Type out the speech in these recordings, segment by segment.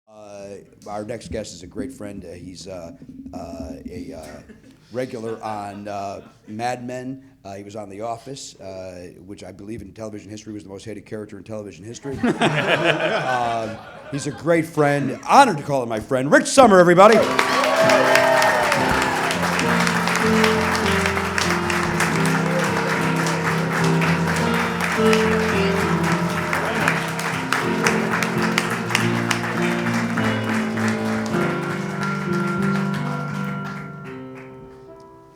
Our next guest is a great friend. He's a regular on Mad Men. He was on The Office, which I believe in television history was the most hated character in television history. He's a great friend. Honored to call him my friend. Rich Sommer, everybody.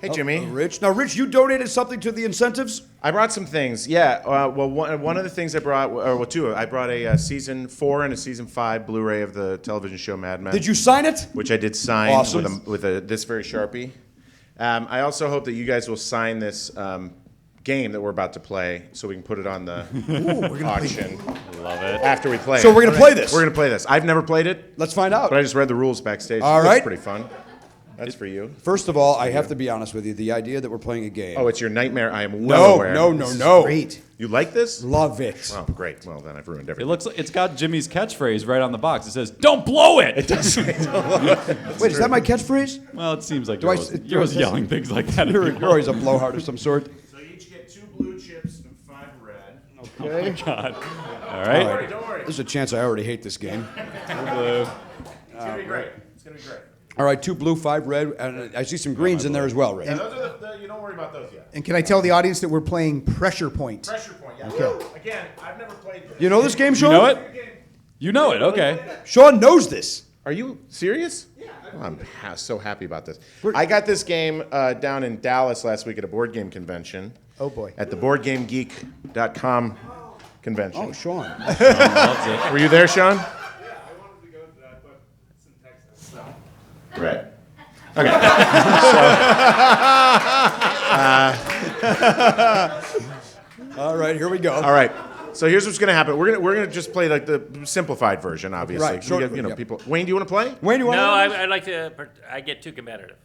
Hey, Jimmy. Rich. Now, Rich, you donated something to the incentives? I brought some things. Yeah. Well, one of the things I brought, two. I brought a season 4 and a season 5 Blu-ray of the television show Mad Men. Did you sign it? Which I did sign Awesome. with this very Sharpie. I also hope that you guys will sign this game that we're about to play, so we can put it on the auction. Love it. After we play. So we're gonna play this. We're gonna play this. I've never played it. Let's find out. But I just read the rules backstage. All It right. looks pretty fun. That's for you. First of all, I have to be honest with you. The idea that we're playing a game. Oh, it's your nightmare. I am well aware. No. Great. You like this? Love it. Oh, great. Well, then I've ruined It everything. looks like it's got Jimmy's catchphrase right on the box. It says, "Don't blow it." It does. Wait, is that my catchphrread? Well, it seems like Do I- you're always yelling things like that. at You're people. always a blowhard of some sort. So you each get 2 blue chips and 5 red. Okay. God. All right. All right. Don't worry. There's a chance I already hate this game. Blue. It's gonna be great. It's gonna be great. All right, 2 blue, 5 red, and I see some greens in there as well, Rich. Yeah, those are you don't worry about those yet. And can I tell the audience that we're playing Pressure Point? Pressure point. Yeah. Okay. Again, I've never played this. You know this game, You Sean? know it? You know it. Okay. Sean knows this. Are you serious? Yeah. I'm so happy about this. I got this game down in Dallas last week at a board game convention. Oh, boy. At the BoardGameGeek.com convention. Oh, Sean. Loves it. Were you there, Sean? Yeah, I wanted to go to that, but it's in Texas, so. Right. Okay. All right, here we go. All right. So here's what's gonna happen. We're gonna just play like the simplified version, obviously. Right, We get, short- yeah. people. Wayne, do you want to play? Wayne, you want No, to I like to. I get too competitive.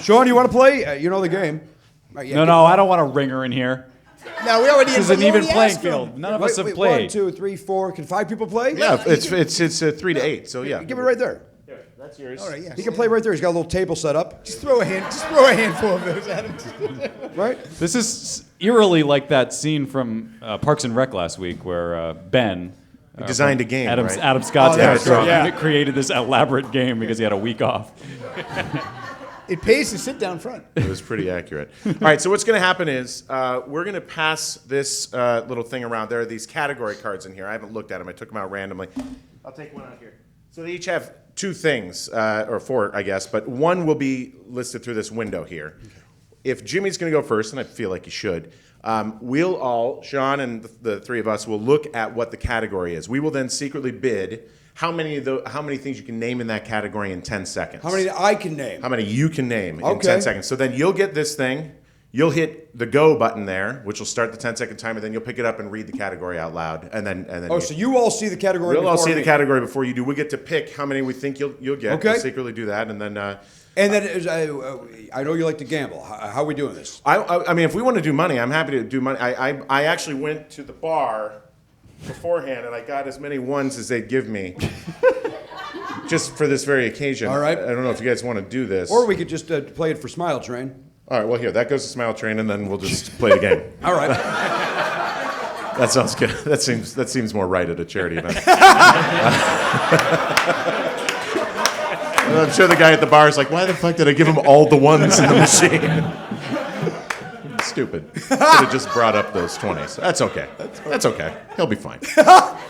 Sean, you want to play? You know the game. Right, yeah, No, I don't want a ringer in here. No, we already. This is an even playing field. None of us have Wait, played. 1, 2, 3, 4. Can 5 people play? Yeah, it's 3 to 8. So yeah. Give it right there. That's yours. All right, yeah. He can play right there. He's got a little table set up. Just throw a handful of those at him. Right? This is eerily like that scene from Parks and Rec last week where Ben designed a game, Adam, right? Adam Scott's Oh, that's character right, yeah. created this elaborate game because he had a week off. It pays to sit down front. It was pretty accurate. All right, so what's going to happen is we're going to pass this little thing around. There are these category cards in here. I haven't looked at them. I took them out randomly. I'll take one out here. So they each have 2 things, or 4, I guess, but one will be listed through this window here. If Jimmy's going to go first, and I feel like he should, we'll all, Sean and the 3 of us, will look at what the category is. We will then secretly bid how many things you can name in that category in 10 seconds. How many I can name? How many you can name in Okay. 10 seconds. So then you'll get this thing. You'll hit the go button there, which will start the 10-second timer. Then you'll pick it up and read the category out loud. And then Oh, so you all see the category we'll all before see me. the category before you do. We get to pick how many we think you'll get. Okay. We'll secretly do that. And then And then I know you like to gamble. How are we doing this? I mean, if we want to do money, I'm happy to do money. I actually went to the bar beforehand, and I got as many ones as they'd give me. Just for this very occasion. All right. I don't know if you guys want to do this. Or we could just play it for Smile Train. All right, well, here, that goes to Smile Train, and then we'll just play the game. All right. That sounds good. That seems more right at a charity event. I'm sure the guy at the bar is like, why the fuck did I give him all the ones in the machine? Stupid. Could have just brought up those 20s. That's okay. That's okay. He'll be fine.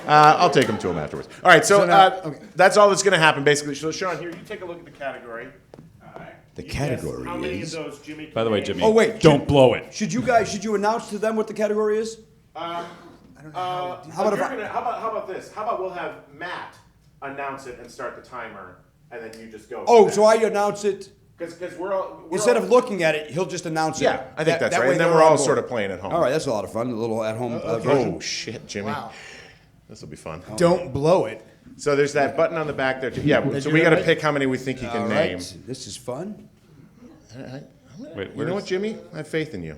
I'll take him to him afterwards. All right, so that's all that's going to happen, basically. So, Sean, here, you take a look at the cacategory. The You category guess how many is. of those Jimmy By the way, can name. Jimmy, Oh, wait. don't blow it. Should you announce to them what the category is? How about if I- how about this? How about we'll have Matt announce it and start the timer, and then you just go. Oh, so I announce it. Because we're all Instead of looking at it, he'll just announce it. Yeah, I think that's that right. way And then they're we're on all board. sort of playing at home. All right, that's a lot of fun. A little at-home version. Oh shit, Jimmy. Wow. This will be fun. Don't blow it. So there's that button on the back there. Yeah. So you we do got to that? pick how many we think you can All name. right, this is fun. Wait, You know what, Jimmy? I have faith in you.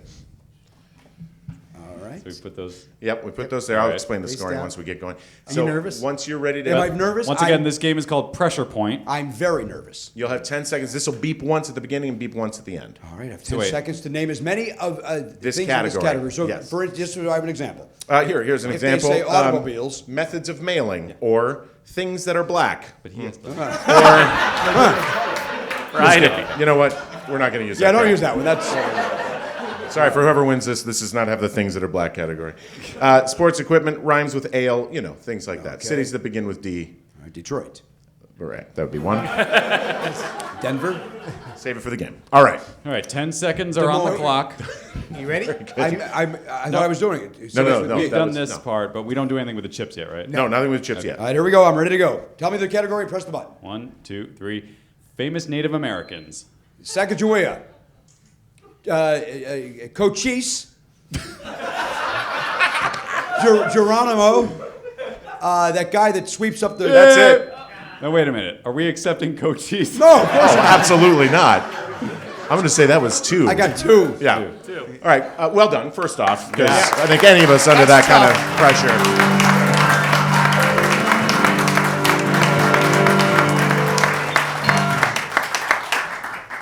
All right. So we put those. Yep, we put those there. I'll Alright. explain the Face scoring down. once we get going. Are you nervous? Once you're ready to... Am I nervous? Once again, this game is called Pressure Point. I'm very nervous. You'll have 10 seconds. This will beep once at the beginning and beep once at the end. All right, I have 10 wait. seconds to name as many of This things in category. this category. So, Yes. just so I have an example. Here's an If they example. say automobiles. Methods of mailing or things that are black. But he has to. Friday. You know what? We're not going to use Yeah, that. don't crap. use that one. That's Sorry, for whoever wins this does not have the things that are black category. Sports equipment rhymes with ale, things like that. Okay. Cities that begin with D. all right, Detroit, Right, that would be one. Denver. Save it for the game. All right. All right, 10 seconds are on the Moines. clock. You ready? I thought I was doing it. No, We've that done was- this no. part, but we don't do anything with the chips yet, right? No, nothing with chips yet. All right, here we go. I'm ready to go. Tell me the category. Press the button. 1, 2, 3. Famous Native Americans. Sacagawea. Cochise. Geronimo. That guy that sweeps up the. That's it. Now, wait a minute. Are we accepting Cochise? No, of course Oh, not. absolutely not. I'm going to say that was two. I got two. Yeah. Two. All right. Well done, first off, because I think any of us under that kind of pressure.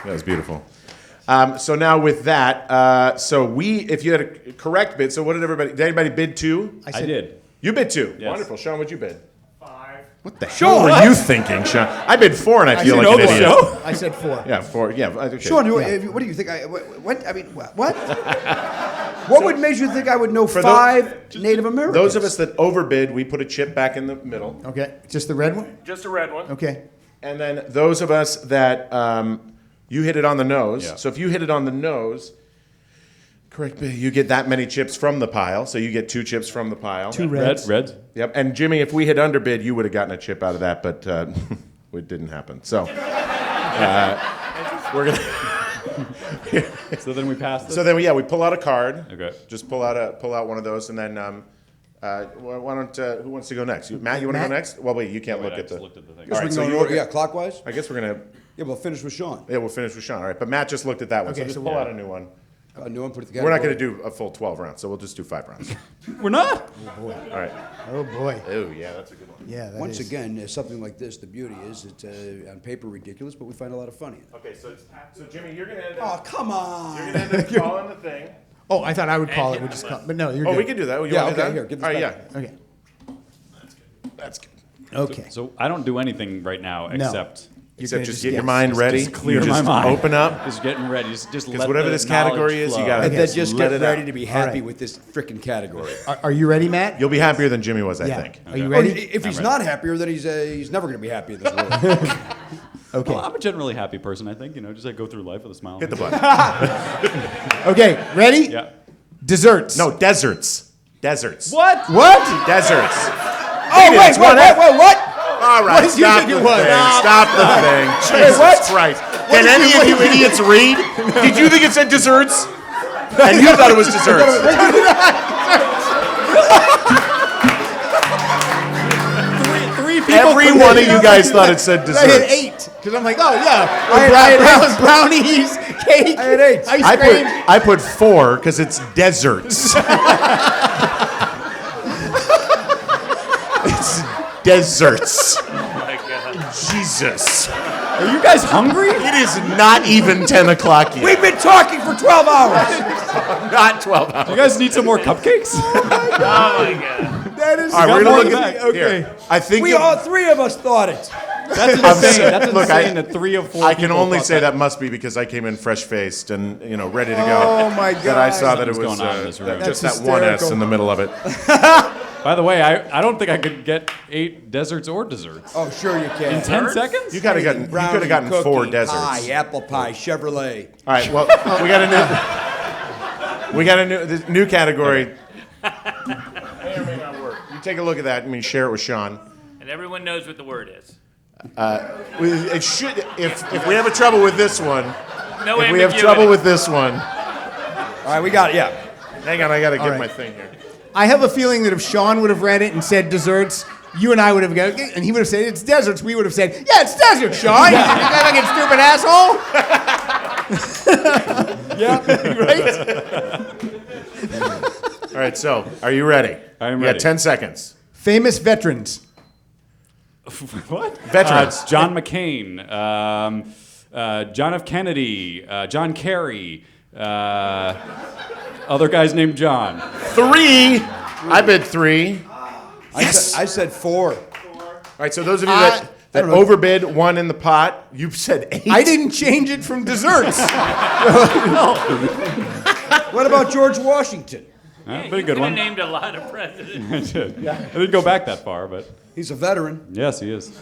That was beautiful. So now with that, if you had a correct bid, so what did anybody bid two? I did. You bid two. Yes. Wonderful. Sean, what'd you bid? 5. What the hell were you thinking, Sean? I bid 4 and I feel like know an the idiot. show? I said 4. Yeah, 4. Yeah. Okay. Sean, what do you think? What? I mean, what? What would make you think I would know For 5 Native Americans? Those of us that overbid, we put a chip back in the middle. Okay. Just the red one? Just a red one. Okay. And then those of us that you hit it on the nose. Yeah. So if you hit it on the nose, correct me, you get that many chips from the pile. So you get 2 chips from the pile. 2 reds. Reds. Yep. And Jimmy, if we had underbid, you would have gotten a chip out of that, but it didn't happen. So we're gonna. So then we pass this? So then we pull out a card. Okay. Just pull out one of those, and then why don't who wants to go next? Matt, you want to go Matt? next? Well, wait, you can't Wait, look I at just the. looked at the thing. All right, we can so go in you order, look yeah, clockwise. I guess we're gonna. Yeah, we'll finish with Sean. Yeah, we'll finish with Sean. All right, but Matt just looked at that one, Okay, so just so pull we'll- out a new one. A new one, put it together. We're not going to do a full 12 rounds, so we'll just do 5 rounds. We're not? All right. Oh, boy. Oh, yeah, that's a good one. Yeah, that Once is. again, something like this, the beauty is it's on paper ridiculous, but we find a lot of fun in it. Okay, so Jimmy, you're going to end Oh, up, come on. you're going to end up calling the thing. Oh, I thought I would call it. We'll just call But no, you're Oh, good. we can do that. You Yeah, want to do okay, that? here, give this All right, back. yeah. Okay. That's good. Okay. So I don't do anything right now except Except gonna just just get your guess. mind ready. just clear You my just mind. Open up. just getting ready. Just let whatever the this category knowledge is, you flow. gotta- And then just Let get it ready out. to be All happy right. with this freaking category. Are you ready, Matt? You'll be happier than Jimmy was, I Yeah. think. Are you Oh, ready? if he's ready. not happier, then he's never going to be happy in this world. Okay. Well, I'm a generally happy person, I think. Just like go through life with a smile. Hit the button. Okay. Ready? Yeah. Desserts. No, deserts. Deserts. What? What? Deserts. Oh, Maybe wait, it's one F. what? All right, What did you stop think the it was? thing. Stop the thing. Jesus what? Christ. Can any of you idiots read? Did you think it said desserts? And you thought it was desserts. Three people. Every one of you guys thought it said I had desserts. 8 because I'm like, oh yeah, I had brownies, cake, I had 8. ice cream. I put 4 because it's deserts. It's deserts. Jesus. Are you guys hungry? It is not even 10 o'clock yet. We've been talking for 12 hours. Not 12 hours. You guys need some more cupcakes? Oh my god. That is. All right, we're more gonna look back. at Okay. here. I think We you- all 3 of us thought it. That's insane. That's Look, insane that 3 of 4 I can people only thought say that must be because I came in fresh-faced and ready to go. Oh my That I God. saw that it Something's was going on in this room. just That's that one S hysterical. in the middle of it. By the way, I don't think I could get 8 deserts or desserts. Oh, sure you can. In 10 seconds? You could have gotten. You could have gotten Brownie, 4 cookie, deserts. Pie, apple pie, Chevrolet. All right. Well, we got a new. We got a new category. May or may not work. You take a look at that. I mean, share it with Sean. And everyone knows what the word is. It should. If we have a trouble with this one, No if we have ambiguity. trouble with this one, All right, we got it, yeah. hang on. I got to get right. my thing here. I have a feeling that if Sean would have read it and said desserts, you and I would have gone, and he would have said it's deserts. We would have said, yeah, it's deserts, Sean. You fucking stupid asshole. Yeah, right. All right. right, so are you ready? I am You ready. got 10 seconds. Famous veterans. What? Veterans. John McCain, John F. Kennedy, John Kerry, other guys named John. 3. I bid 3. I said 4. All right, so those of you that overbid 1 in the pot, you said 8. I didn't change it from desserts. What about George Washington? Pretty good one. named a lot of presidents. I did. I didn't go back that far, but He's a veteran. yes, he is.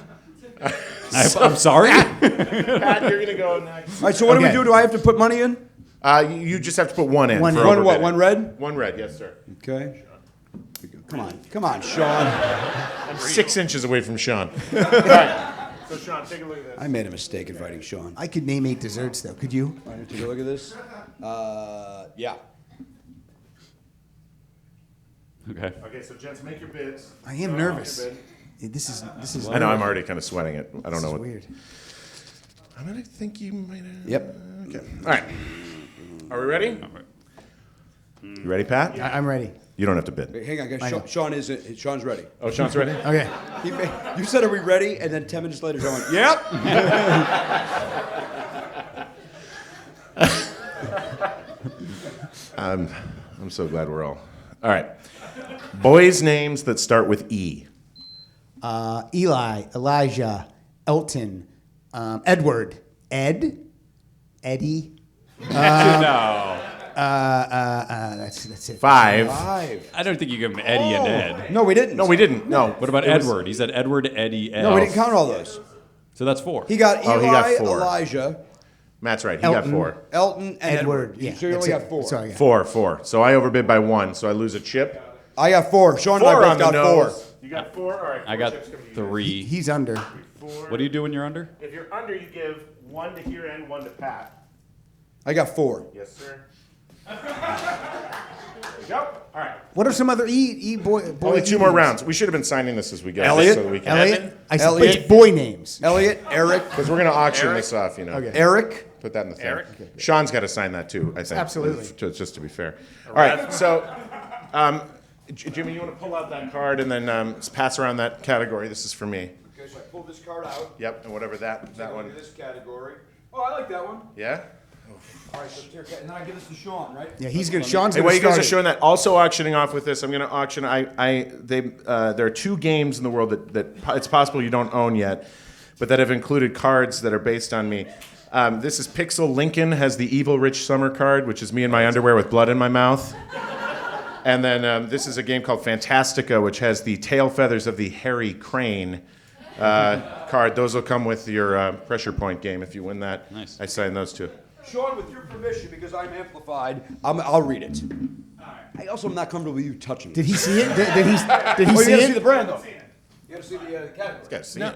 I'm sorry. Pat, you're going to go next. All right, so what do we Okay. do? Do I have to put money in? You just have to put 1 in. One for in. One what? overbidding. One red? 1 red, yes, sir. Okay. Come on, Sean. I'm 6 inches away from Sean. All right. So, Sean, take a look at this. I made a mistake inviting Sean. I could name 8 desserts, though. Could you? All right, take a look at this. Yeah. Okay. Okay, so, gents, make your bids. I am nervous. This is. I know, I'm already kind of sweating it. I don't know what. Weird. I'm going to think you might have. Yep. Okay. All right. Are we ready? You ready, Pat? I'm ready. You don't have to bid. Wait, hang on, I know. guys. Sean's ready. Oh, Sean's ready? Okay. You said, "Are we ready?" And then 10 minutes later, Sean went, "Yep." I'm so glad we're all. All right. Boys' names that start with E. Eli, Elijah, Elton, Edward, Ed, Eddie. No. That's it. 5. 5. I don't think you give him Eddie and Ed. No, we didn't. No, we didn't. No. What about Edward? He said Edward, Eddie, Ed. No, we didn't count all those. So that's 4. He got Eli, Oh, he got 4. Elijah, Matt's right. He Elton. got 4. Elton, and Edward. Yeah. So you that's only it. got 4. Sorry. 4. So I overbid by 1, so I lose a chip. I got 4. Sean and 4 I both on the got nose. 4. You got 4? All right. I got 3. He's under. 4. What do you do when you're under? If you're under, you give 1 to here and 1 to Pat. I got 4. Yes, sir. There you go. All right. What are some other boy? Only 2 E more names? rounds. We should have been signing this as we go. Elliot? So that we can Elliot. I said Elliot. which boy names? Elliot, Eric, Because we're going to auction this off, you know. Okay. Eric. Put that in the thing. Eric? Sean's got to sign that too, I think. Absolutely. Just to be fair. All right, so Jimmy, you want to pull out that card and then pass around that category? This is for me. Okay, so I pulled this card out. Yep, and whatever that one. This category. Oh, I like that one. Yeah? All right, so and then I give this to Sean, right? Yeah, he's good. Sean's Hey, going while to you guys start are it. showing that, also auctioning off with this, I'm going to auction. There are 2 games in the world that it's possible you don't own yet, but that have included cards that are based on me. This is Pixel Lincoln has the Evil Rich Sommer card, which is me in my underwear with blood in my mouth. And then this is a game called Fantastica, which has the tail feathers of the Harry Crane card. Those will come with your pressure point game if you win that. Nice. I sign those 2. Sean, with your permission, because I'm amplified, I'll read it. I also am not comfortable with you touching it. Did he see it? Did he Oh, see you gotta see it? the brand, though. You gotta see the category. Guys, see it.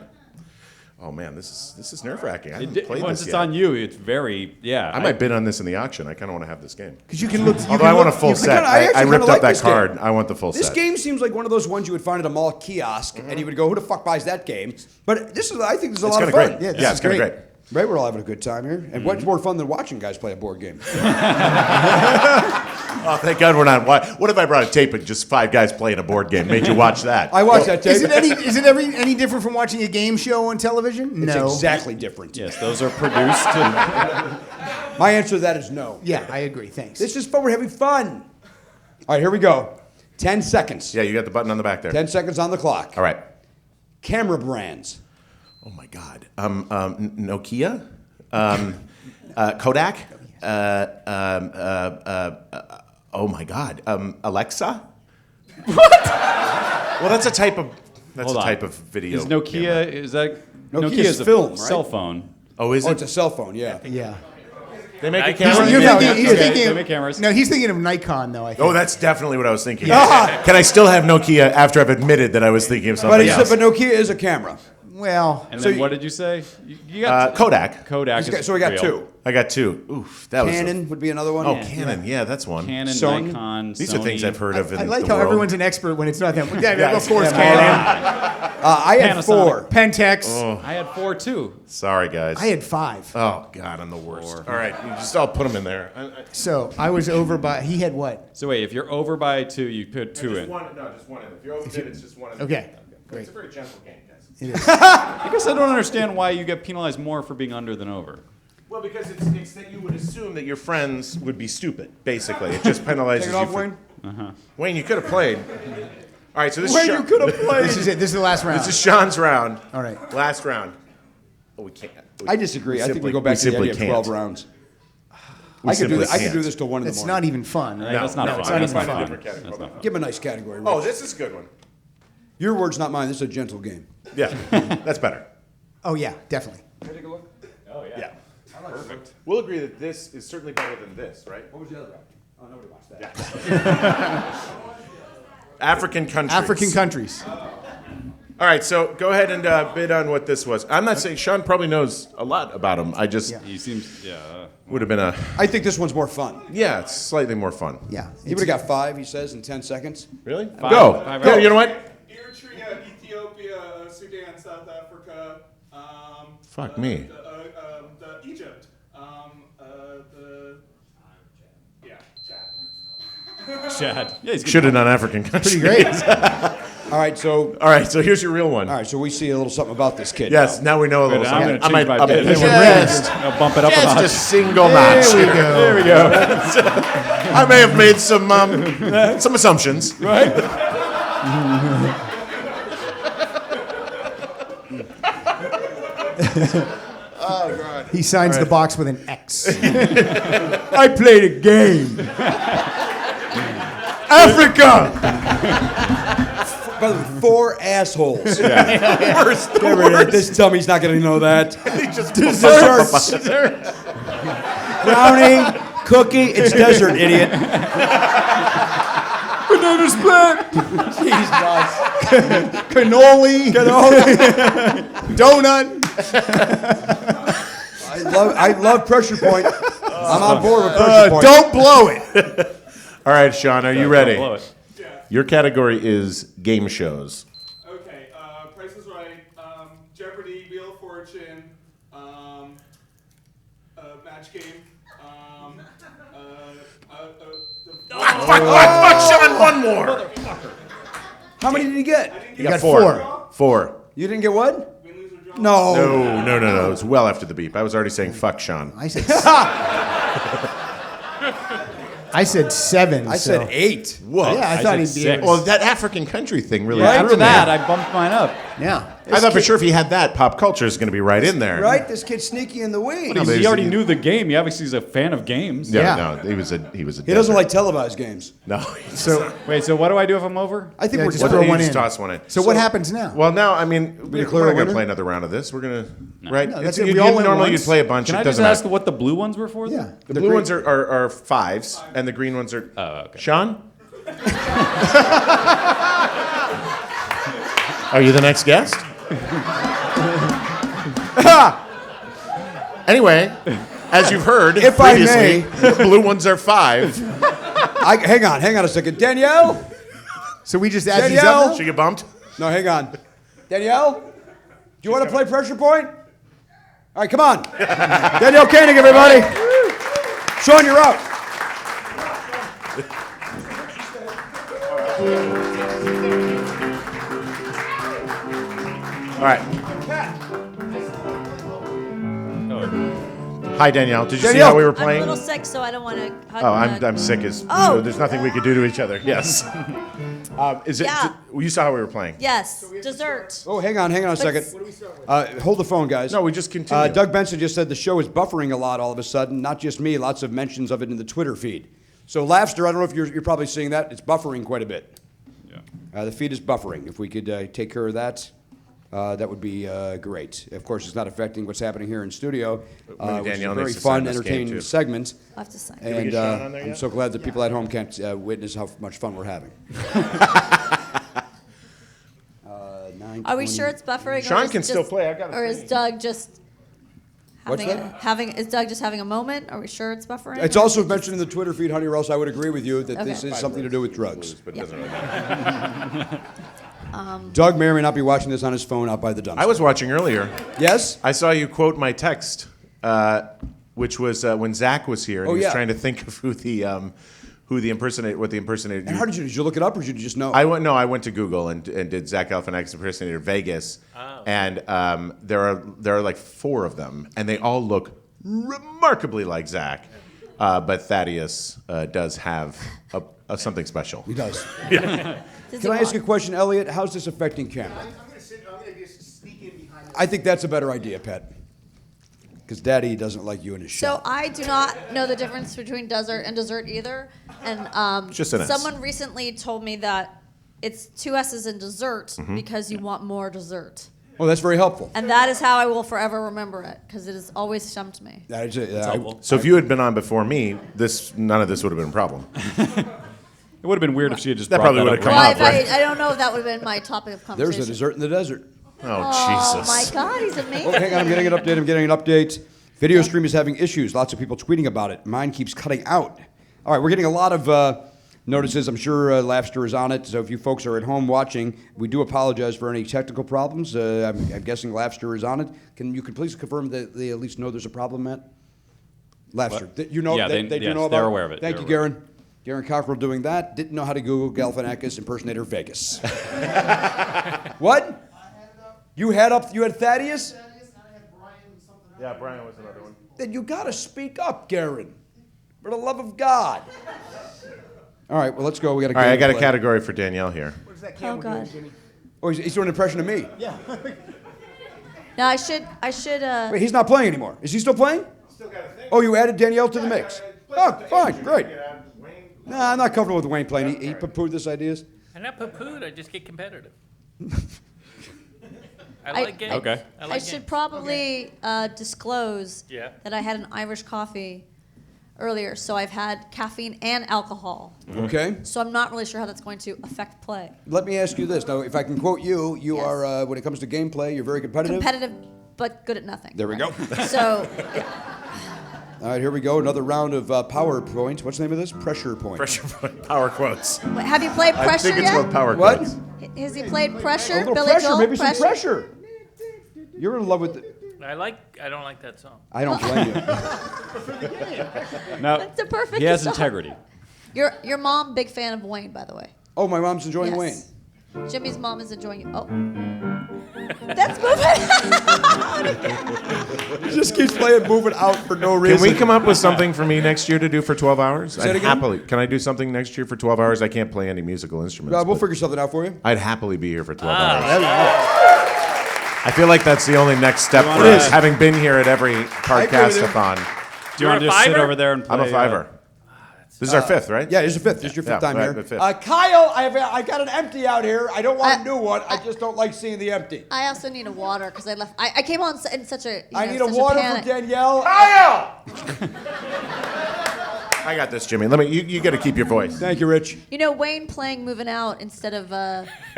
Oh man, this is nerve wracking. I haven't played Once this it's yet. on you, it's very, yeah. I might bid on this in the auction. I kind of want to have this game. Because you can look. Although I want a full set. I actually I kinda ripped like up that this game. card. I want the full This set. game seems like one of those ones you would find at a mall kiosk, and you would go, "Who the fuck buys that game?" But this is, I think, this is a It's lot kind of of fun. great. this Yeah, is it's kind of great. great. Right, we're all having a good time here. And what's more fun than watching guys play a board game? Oh, thank God we're not. What if I brought a tape of just 5 guys playing a board game? Made you watch that? I watched that tape. Is it any different from watching a game show on television? It's No. exactly different. Yes, those are produced. My answer to that is no. Yeah, I agree. Thanks. This is fun. We're having fun. All right, here we go. 10 seconds. Yeah, you got the button on the back there. 10 seconds on the clock. All right. Camera brands. Oh my God. Nokia, Kodak. Oh my God. Alexa. What? Well, that's a type of. That's Hold a on. type of video. Is Nokia, camera. is that? Nokia's a film, right? cell phone. Oh, is Oh, it? it's a cell phone, yeah. Yeah. They make a He's- camera. You're Yeah, thinking, yeah, he's yeah, thinking they of, make cameras. No, he's thinking of Nikon, though, I think. Oh, that's definitely what I was thinking. Can I still have Nokia after I've admitted that I was thinking of But, something else? but Nokia is a camera. Well, And So then you- what did you say? You got Kodak. Kodak. Is So we got real. 2. I got 2. Oof, that was. Canon would be another one. Oh, Canon. Yeah, that's one. Canon, Sony. Nikon, These Sony. are things I've heard of in I like the how world. everyone's an expert when it's not them. Yeah, Yeah, of course, yeah, Canon. I had Panasonic. 4. Pentex. I had 4 too. Sorry, guys. I had 5. Oh God, I'm the worst. All right, you just I'll put them in there. So I was over by. He had what? So wait, if you're over by 2, you put 2 in. No, just one in. If you're over it, it's just one in. Okay. It's a very gentle game, guys. I guess I don't understand why you get penalized more for being under than over. Well, because it's that you would assume that your friends would be stupid. Basically, it just penalizes Take it you. off, for, Wayne. Wayne, you could have played. All right, so this Wayne, is you could have played. This is it. This is the last round. This is Sean's round. All right. Last round. Oh, we can't. I disagree. I think simply- we go back to the simply idea of 12 can't. rounds. We I could do simply this. I could do can't. this till 1 in the It's morning. not even fun. Right? That's not fun. it's not That's even not fun. fun. That's not fun. Give him a nice category. Rich. Oh, this is a good one. Your words, not mine. This is a gentle game. Yeah, that's better. Oh yeah, definitely. Take a look. Oh yeah. Yeah. Perfect. We'll agree that this is certainly better than this, right? What was the other round? Oh, nobody watched that. African countries. African countries. All right, so go ahead and bid on what this was. I'm not saying Sean probably knows a lot about them. I just He seems would have been a I think this one's more fun. it's slightly more fun. Yeah. He would have got 5, he says, in 10 seconds. Really? Five- Go. five Go. rounds. You know what? Eritrea, Ethiopia, Sudan, South Africa. Fuck me. The Egypt. Chad. Chad. Yeah, he's Should have done African countries. Pretty great. All right, so Here's your real one. all right, so we see a little something about this kid. Yes, now we know a little Good, I'm something. going to change my bid. Just I'll bump it up a just notch. a single notch. There we go. There we go. I may have made some assumptions. Right? He signs the box with an X. I played a game. Africa. By the way, 4 assholes. Worst. This dummy's not going to know that. Desserts. Brownie, cookie, it's dessert, idiot. Banana split. Jesus. Cannoli. Donut. I love Pressure Point. I'm on board with Pressure Point. Don't blow it. All right, Sean, are you Don't ready? blow it. Yeah. Your category is game shows. Okay. Price is Right. Jeopardy, Wheel of Fortune. Match Game. Fuck, Sean, one more. How many did you get? You got four. 4. You didn't get what? Win, lose, or draw. No. No. It's well after the beep. I was already saying fuck Sean. I said 7. I said 8. Whoa. Yeah, I I thought said he'd be. 6. Well, that African country thing really Yeah, threw after me. that, I bumped mine up. Yeah. I thought for sure if he had that, pop culture is going to be right in there. Right? This kid's sneaky in the weeds. but He he's- already knew the game. He obviously is a fan of games. Yeah, Yeah. no, he was a. He doesn't like televised games. No. So Wait, so what do I do if I'm over? I think Yeah, we're just done. throw You one just in. toss one in. So what happens now? Well, now I mean, we're declare not a going to winner? play another round of this. We're going to right. No, that's It's- it. We all win normally once. you'd play a bunch. Can It I just doesn't ask matter. what the blue ones were for? Yeah. Then? The blue ones are 5s, and the green ones are. Oh, okay. Sean. Are you the next guest? Anyway, as you've heard If I previously, the blue ones are 5. Hang on a second. Danielle? So we just add these Danielle? up now? Should you get bumped? No, hang on. Danielle? Do you want to play Pressure Point? All right, come on. Danielle Koenig, everybody. Sean, you're out. All right. Hi, Danielle. Did you see Danielle. how we were I'm a playing? little sick, so I don't want to hug. Oh, I'm sick as. Oh. There's nothing we could do to each other. Yes. Is it? Yeah. You saw how we were playing. Yes, dessert. Oh, hang on a second. Hold the phone, guys. No, we just continue. Doug Benson just said the show is buffering a lot all of a sudden. Not just me, lots of mentions of it in the Twitter feed. So Laffster, I don't know if you're probably seeing that. It's buffering quite a bit. Yeah. The feed is buffering. If we could take care of that, that would be great. Of course, it's not affecting what's happening here in studio, which is a Danielle very needs to sign fun, this game, entertaining too. segment. I'll have to sign. we And get Sean on there I'm yet? so glad that people at home can't witness how much fun we're having. 9, Are we sure it's buffering? Sean or is can still just- play. I've got a Or is thingy. Doug just What's having that? is Doug just having a moment? Are we sure it's buffering? It's or also is it mentioned in the Twitter feed, honey, or else I would agree with you that this Okay. is something to do with drugs. But it doesn't really matter. Doug may or may not be watching this on his phone out by the dumpster. I was watching earlier. Yes? I saw you quote my text, which was when Zach was here, and Oh, he was yeah. trying to think of what the impersonator. And how did you look it up or did you just know? I went to Google and did Zach Galifianakis impersonator Vegas, and there are like 4 of them, and they all look remarkably like Zach, but Thaddeus does have something special. He does. Does Can he I ask walk? a question, Elliot? How's this affecting camera? I'm gonna just sneak in behind. I think that's a better idea, Pat. Because Daddy doesn't like you in his show. So I do not know the difference between desert and dessert either. And Just an S. someone recently told me that it's 2 S's in dessert Mm-hmm. because you want more dessert. Oh, that's very helpful. And that is how I will forever remember it because it has always stumped me. That is it. helpful. So if you had been on before me, none of this would have been a problem. It would have been weird if she had just That brought probably that would up have come right up, Well, right? I don't know if that would have been my topic of conversation. There's a dessert in the desert. Oh, Oh Jesus. my God, he's amazing. Oh, hang on, I'm getting an update. Video stream is having issues. Lots of people tweeting about it. Mine keeps cutting out. All right, we're getting a lot of notices. I'm sure Laffster is on it. So if you folks are at home watching, we do apologize for any technical problems. I'm guessing Laffster is on it. Can you please confirm that they at least know there's a problem, Matt? Laffster, you know, Yeah, they they- do yes, know about they're aware of it. Thank They're you, Garen. Garen Cockrell doing that. Didn't know how to Google Galifianakis impersonator Vegas. What? You had Thaddeus? Yeah, Brian was another one. Then you gotta speak up, Garen. For the love of God. All right, well, let's go. We got a All right, I got a play. category for Danielle here. What is that Oh camera doing, God. Jimmy? Oh, he's doing an impression of me. Now I should. Wait, he's not playing anymore. Is he still playing? Still got a thing. Oh, you added Danielle to the mix. Oh, fine, great. Nah, I'm not comfortable with Wayne playing. He poo-pooed this ideas. I'm not poo-pooed, I just get competitive. I I- like games. Okay. I I like should games. probably disclose Yeah. that I had an Irish coffee earlier, so I've had caffeine and alcohol. Okay. So I'm not really sure how that's going to affect play. Let me ask you this. Now, if I can quote you, you Yes. are, when it comes to gameplay, you're very competitive. Competitive, but good at nothing. There we go. So All right, here we go. Another round of PowerPoint. What's the name of this? Pressure point. Pressure power quotes. wait, have you played I Pressure think it's yet? called power What? quotes. Has he played Pressure? A little Billy pressure, Joel? maybe some pressure. You're in love with it. I don't like that song. I don't blame you. Now, That's the perfect he has song. integrity. Your mom, big fan of Wayne, by the way. Oh, my mom's enjoying Yes. Wayne. Jimmy's mom is enjoying you. Oh. That's moving. He just keeps playing moving out for no reason. Can we come up with something for me next year to do for 12 hours? Say it I'd again? happily. Can I do something next year for 12 hours? I can't play any musical instruments. We'll but figure something out for you. I'd happily be here for 12 Ah. hours. I feel like that's the only next step for It us, is. having been here at every agree with you. Podcastathon. Do you You're want to a just sit fiver? over there and play? I'm a fiver. This is our fifth, right? Yeah, this is your fifth. This is your fifth Yeah, time right, here. the fifth. Kyle, I got an empty out here. I don't want I- a new one. I just don't like seeing the empty. I also need a water because I left. I came on in such a. I need a such water panic. for Danielle. I got this, Jimmy. Let me. You got to keep your voice. Thank you, Rich. You know, Wayne playing "Moving Out" instead of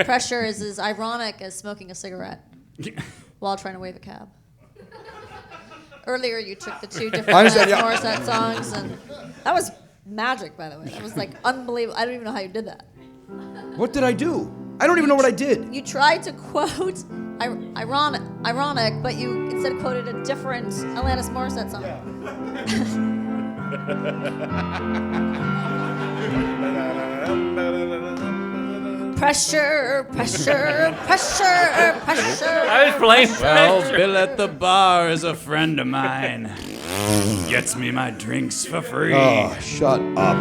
"Pressure" is as ironic as smoking a cigarette while trying to wave a cab. Earlier, you took the two different I understand, yeah. Morissette songs, and that was magic, by the way. That was like unbelievable. I don't even know how you did that. What did I do? I don't even know what I did. You tried to quote ironic, but you instead quoted a different Alanis Morissette song. Pressure, pressure, pressure, pressure. I was playing Well, Pressure. Bill at the bar is a friend of mine. Gets me my drinks for free. Oh, shut up.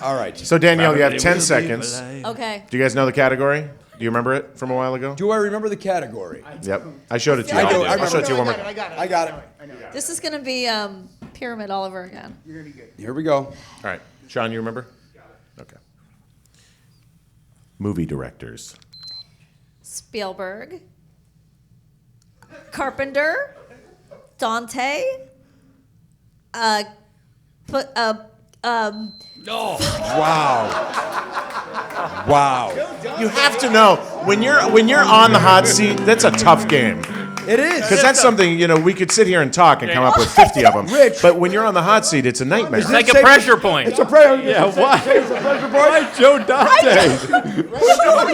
All right. So Danielle, you have Probably 10 will be seconds. polite. Okay. Do you guys know the category? Do you remember it from a while ago? Do I remember the category? Yep. I showed it to you. I do, I'll I remember. show it to you one more. I got it. I got it. This is going to be pyramid all over again. You're gonna be good. Here we go. All right. Sean, you remember? Okay. Movie directors. Spielberg, Carpenter, Dante, Wow. Wow. You have to know. when you're on the hot seat, that's a tough game. It is. Because that's something, we could sit here and talk and come up with 50 of them. Rich. But when you're on the hot seat, it's a nightmare. It's like a pressure point. It's a pressure. Yeah, why? It's a pressure point. Why Joe Dante?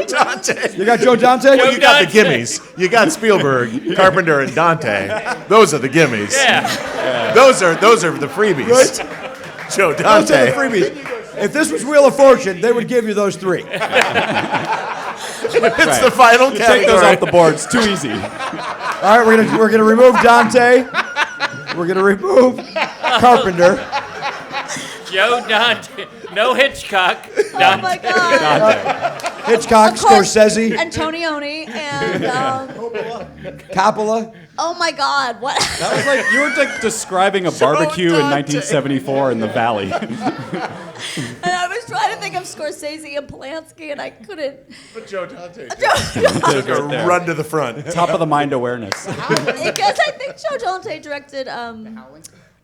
Dante. You got Joe Dante? Well, you got the Dante. gimmies. You got Spielberg, Carpenter, and Dante. Those are the gimmies. Yeah. Those are the freebies. Right? Joe Those are the Dante. freebies. If this was Wheel of Fortune, they would give you those three. It's the final category. Take those off the board. It's too easy. All right, we're gonna remove Dante. We're gonna remove Carpenter. Joe Dante. No Hitchcock. Oh my God. Hitchcock, Of course, Scorsese, Antonioni, and Coppola. oh my God, what? That was like you were like describing a barbecue in 1974 in the Valley. And I was trying to think of Scorsese and Polanski, and I couldn't. But Joe Dante. Right there. Run to the front. Top of the mind awareness. Because I think Joe Dante directed.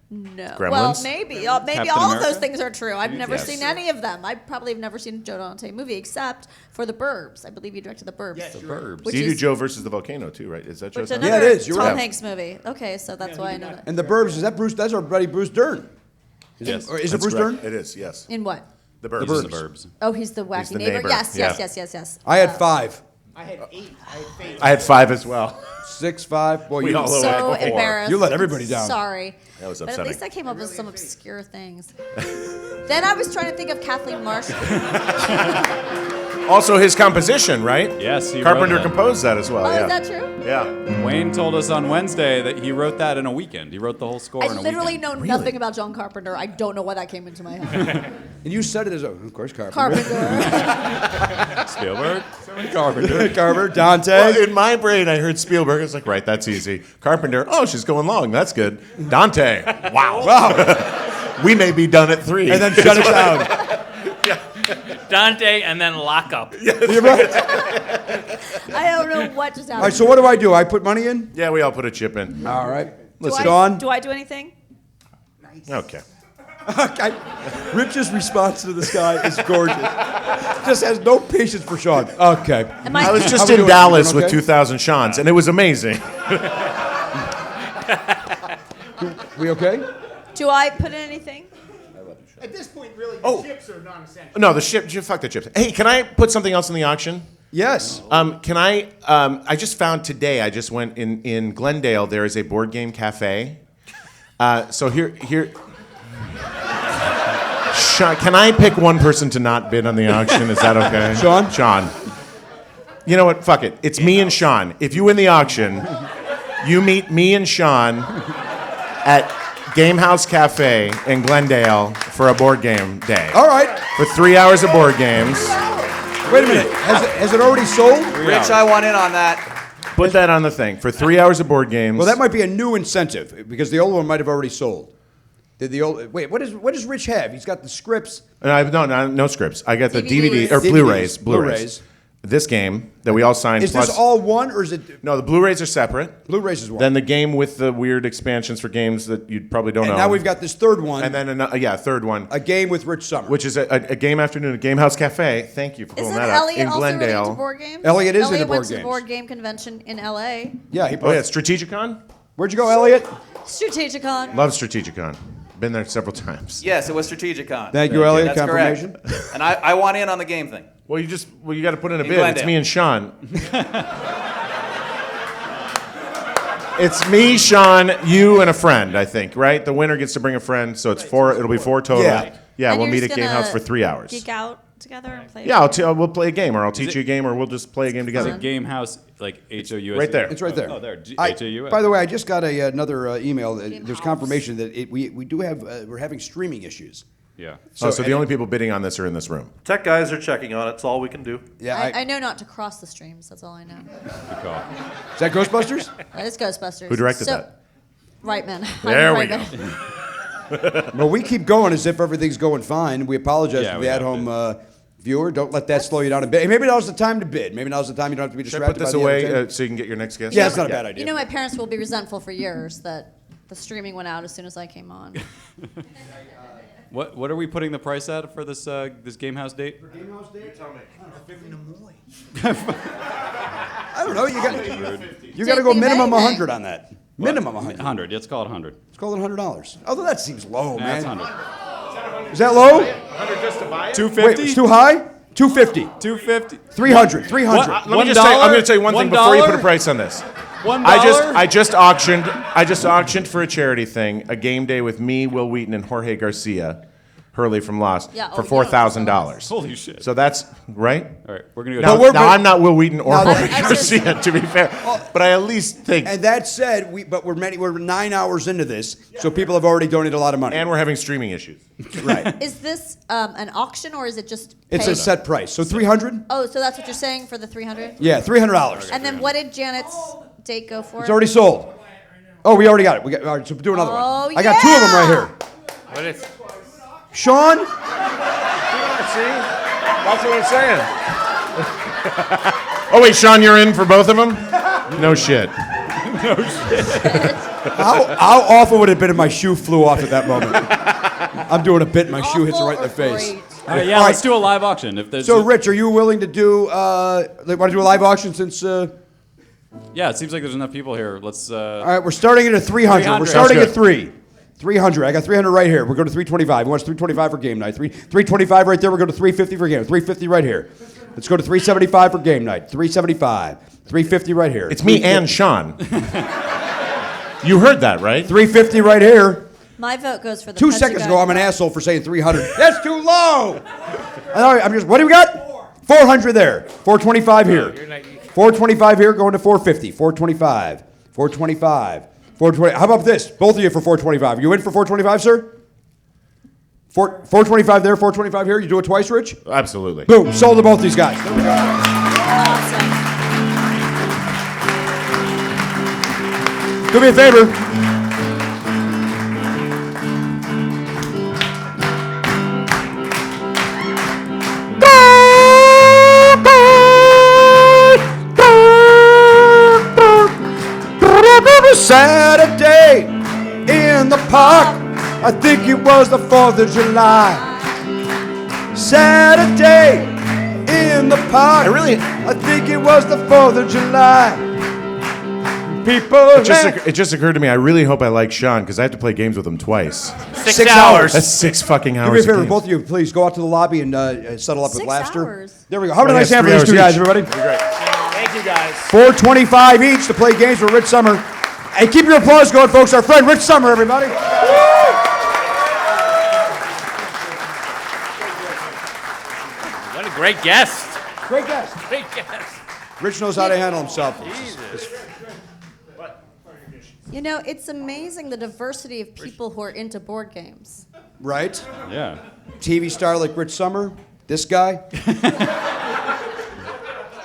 No. Well, Gremlins? maybe. Maybe Captain all of America? those things are true. I've never Yes. seen any of them. I probably have never seen a Joe Dante movie except for The Burbs. I believe he directed The Burbs. The Burbs. Which You do is Joe versus the volcano too, right? Is that Joe which Dante? another Yeah, it is. You're Tom right. Hanks movie. Okay, so that's why I know that. And the Burbs, is that Bruce? That's our buddy Bruce Dern. Yes. Or is it That's Bruce correct. Dern? It is, yes. In what? The Burbs. The Burbs. Oh, he's the wacky the neighbor. neighbor. Yes, Yeah. yes. I had 5. I had 8. I had faith. I had 5 as well. 6, 5. Boy, We you all So Before. embarrassed. You let everybody down. Sorry. That was But at upsetting. least I came up with some obscure things. Then I was trying to think of Kathleen Marshall. Also, his composition, right? Yes, he Carpenter wrote that. composed that as well. Oh, yeah. is that true? Yeah. Wayne told us on Wednesday that he wrote that in a weekend. He wrote the whole score I in a literally weekend. know nothing about John Carpenter. I don't know why that came into my head. And you said it as of course, Carpenter. Carpenter. Spielberg, Carpenter. Carpenter, Dante. Well, in my brain, I heard Spielberg. I was like, right, that's easy. Carpenter, oh, she's going long. That's good. Dante, wow. We may be done at 3. And then shut it down. Dante and then lock up. You're right. I don't know what just happened. All right, so what do? I put money in? Yeah, we all put a chip in. All right. Listen, Sean? Do I do anything? Okay. Rich's response to this guy is gorgeous. Just has no patience for Sean. Okay. Am I was How just we in doing? Dallas You doing with okay? 2,000 Sean's, and it was amazing. We okay? Do I put in anything? At this point, really, the chips are non-essential. No, fuck the chips. Hey, can I put something else in the auction? Yes. Can I just found today, I just went in Glendale, there is a board game cafe. So here. Sean, can I pick one person to not bid on the auction? Is that okay? Sean? Sean. You know what? Fuck it. It's me and Sean. If you win the auction, you meet me and Sean at Gamehouse Cafe in Glendale for a board game day. All right. For 3 hours of board games. Wait a minute. Has it already sold? Rich, I want in on that. Put that on the thing. For 3 hours of board games. Well, that might be a new incentive because the old one might have already sold. Did the old wait? What does Rich have? He's got the scripts. No scripts. I got the DVDs. DVD or Blu-rays. Blu-rays. This game that we all signed. Is plus, this all one or is it No, the Blu-rays are separate. Blu-rays is one? Then the game with the weird expansions for games that you probably don't and know. now we've got this third one. And then a third one, a game with Rich Sommer. which is a game afternoon at Gamehouse Cafe. Thank you for pulling Isn't that up Elliot in also really into Glendale. board games? Elliot is into board went to the games. board game convention in L.A. Yeah. He Oh yeah, Strategicon. Where'd you go, Elliot? Strategicon. Love Strategicon. Been there several times. Yes, it was Strategicon. Thank you, Elliot. That's Confirmation. correct. And I want in on the game thing. Well, you got to put in a In bid. It's Glendale. me and Sean. It's me, Sean, you, and a friend. I think, right? The winner gets to bring a friend, so it's 4. It'll be 4 total. Yeah. Yeah, And we'll you're meet at just Gamehouse gonna for 3 hours. Geek out together and play. Yeah, we'll play a game, or I'll teach you a game, or we'll just play a game Is together. it Gamehouse like HOUS? Right there. It's right there. Oh, there. HOUS. By the way, I just got another email. There's confirmation that we do have we're having streaming issues. Yeah. So the and- only people bidding on this are in this room. Tech guys are checking on it. It's all we can do. Yeah. I know not to cross the streams. That's all I know. Good call. Is that Ghostbusters? That is Ghostbusters. Who directed that? Reitman. There I'm we go. Reitman. Well, we keep going as if everything's going fine. We apologize Yeah, to we the have at-home viewer. Don't let that slow you down a bit. Maybe now's the time to bid. Maybe now's the time you don't have to be Should I distracted put this by the away entertainment. so you can get your next guest? Yeah, it's not a bad idea. You know, my parents will be resentful for years that the streaming went out as soon as I came on. What are we putting the price at for this this game house date? Game house date? Tell me. I don't know. You got to go Take the minimum amazing. 100 on that. Minimum 100. 100. Let's call it 100. Let's call it $100. Although that seems low, Nah, man. it's 100. Is that low? 100 just to buy it? 250. Wait, it's too high? 250. 250. 300. 300. Let me just say, I'm going to tell you one thing before you put a price on this. $1? I just auctioned for a charity thing, a game day with me, Will Wheaton, and Jorge Garcia, Hurley from Lost, Yeah, for oh, you don't know $4,000. Holy shit. So that's right. All right, we're gonna go. Now I'm not Will Wheaton or Now, Jorge I just- Garcia, to be fair, but I at least think. And that said, we're 9 hours into this, so people have already donated a lot of money. And we're having streaming issues. Right. Is this an auction or is it just? It's paid? a set price. So 300? Oh, so that's what you're saying for the 300? Yeah, $300. And then what did Janet's date go for? It's already sold. Oh, we already got it. All right, so do another Oh, one. I got 2 of them right here. What is? Sean? See? That's what I'm saying. Oh, wait, Sean, you're in for both of them? No shit. How awful would it have been if my shoe flew off at that moment? I'm doing a bit, my shoe hits it right in the Awful or face. great? All right, yeah, All let's right. do a live auction. If there's So, Rich, are you willing to do, want to do a live auction since, yeah, it seems like there's enough people here. Let's. all right, we're starting at 300. 300. We're starting Sounds at 300. I got 300 right here. We'll go to 325. Who wants 325 for game night? 325 right there. We'll go to 350 for game night. 350 right here. Let's go to 375 for game night. 375. 350 right here. It's me and Sean. You heard that, right? 350 right here. My vote goes for the 2 Pepsi seconds guy. ago, I'm an asshole for saying 300. That's too low. All right, what do we got? 400 there. 425 here. 425 here, going to 450. 425. 425. 420. How about this? Both of you for 425. You in for 425, sir? 425 there, 425 here. You do it twice, Rich? Absolutely. Boom. Sold to both these guys. There we go. Awesome. Do me a favor. Saturday in the park. I think it was the 4th of July. Saturday in the park. I think it was the 4th of July. People. It just occurred to me, I really hope I like Sean, because I have to play games with him twice. 6 hours. That's 6 fucking Do me a hours. favor, of both of you, please go out to the lobby and settle up with 6 Laffster. hours. There we go. How did I Yes, stand for 3 these two hours guys, each. everybody? Thank you, guys. $425 each to play games with Rich Sommer. And keep your applause going, folks. Our friend Rich Sommer, everybody. What a great guest. Great guest. Great guest. Rich knows how to handle himself. You know, it's amazing the diversity of people who are into board games. Right? Yeah. TV star like Rich Sommer. This guy.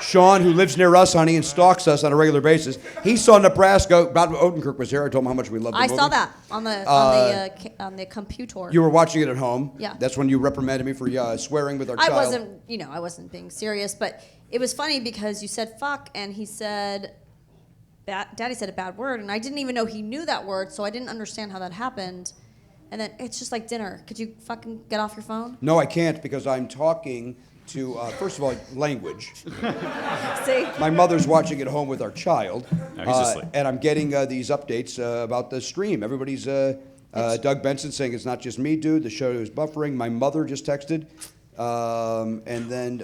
Sean, who lives near us, honey, and stalks us on a regular basis. He saw Nebraska. Bob Odenkirk was here. I told him how much we loved the I movie. saw that on the computer. You were watching it at home. Yeah. That's when you reprimanded me for swearing with our I child. I wasn't being serious, but it was funny because you said fuck and he said, Daddy said a bad word, and I didn't even know he knew that word, so I didn't understand how that happened. And then it's just like dinner. Could you fucking get off your phone? No, I can't because I'm talking to, first of all, language. See? My mother's watching at home with our child. No, he's asleep. And I'm getting these updates about the stream. Everybody's, Doug Benson saying it's not just me, dude. The show is buffering. My mother just texted. And then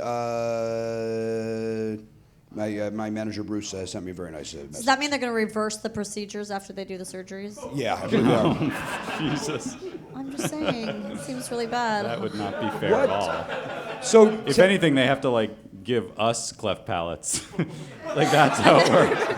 my manager, Bruce, sent me a very nice message. Does that mean they're going to reverse the procedures after they do the surgeries? Yeah, I believe they are. Jesus. I'm just saying. It seems really bad. That would not be fair at all. So, If anything, they have to like give us cleft palates. Like that's how it works.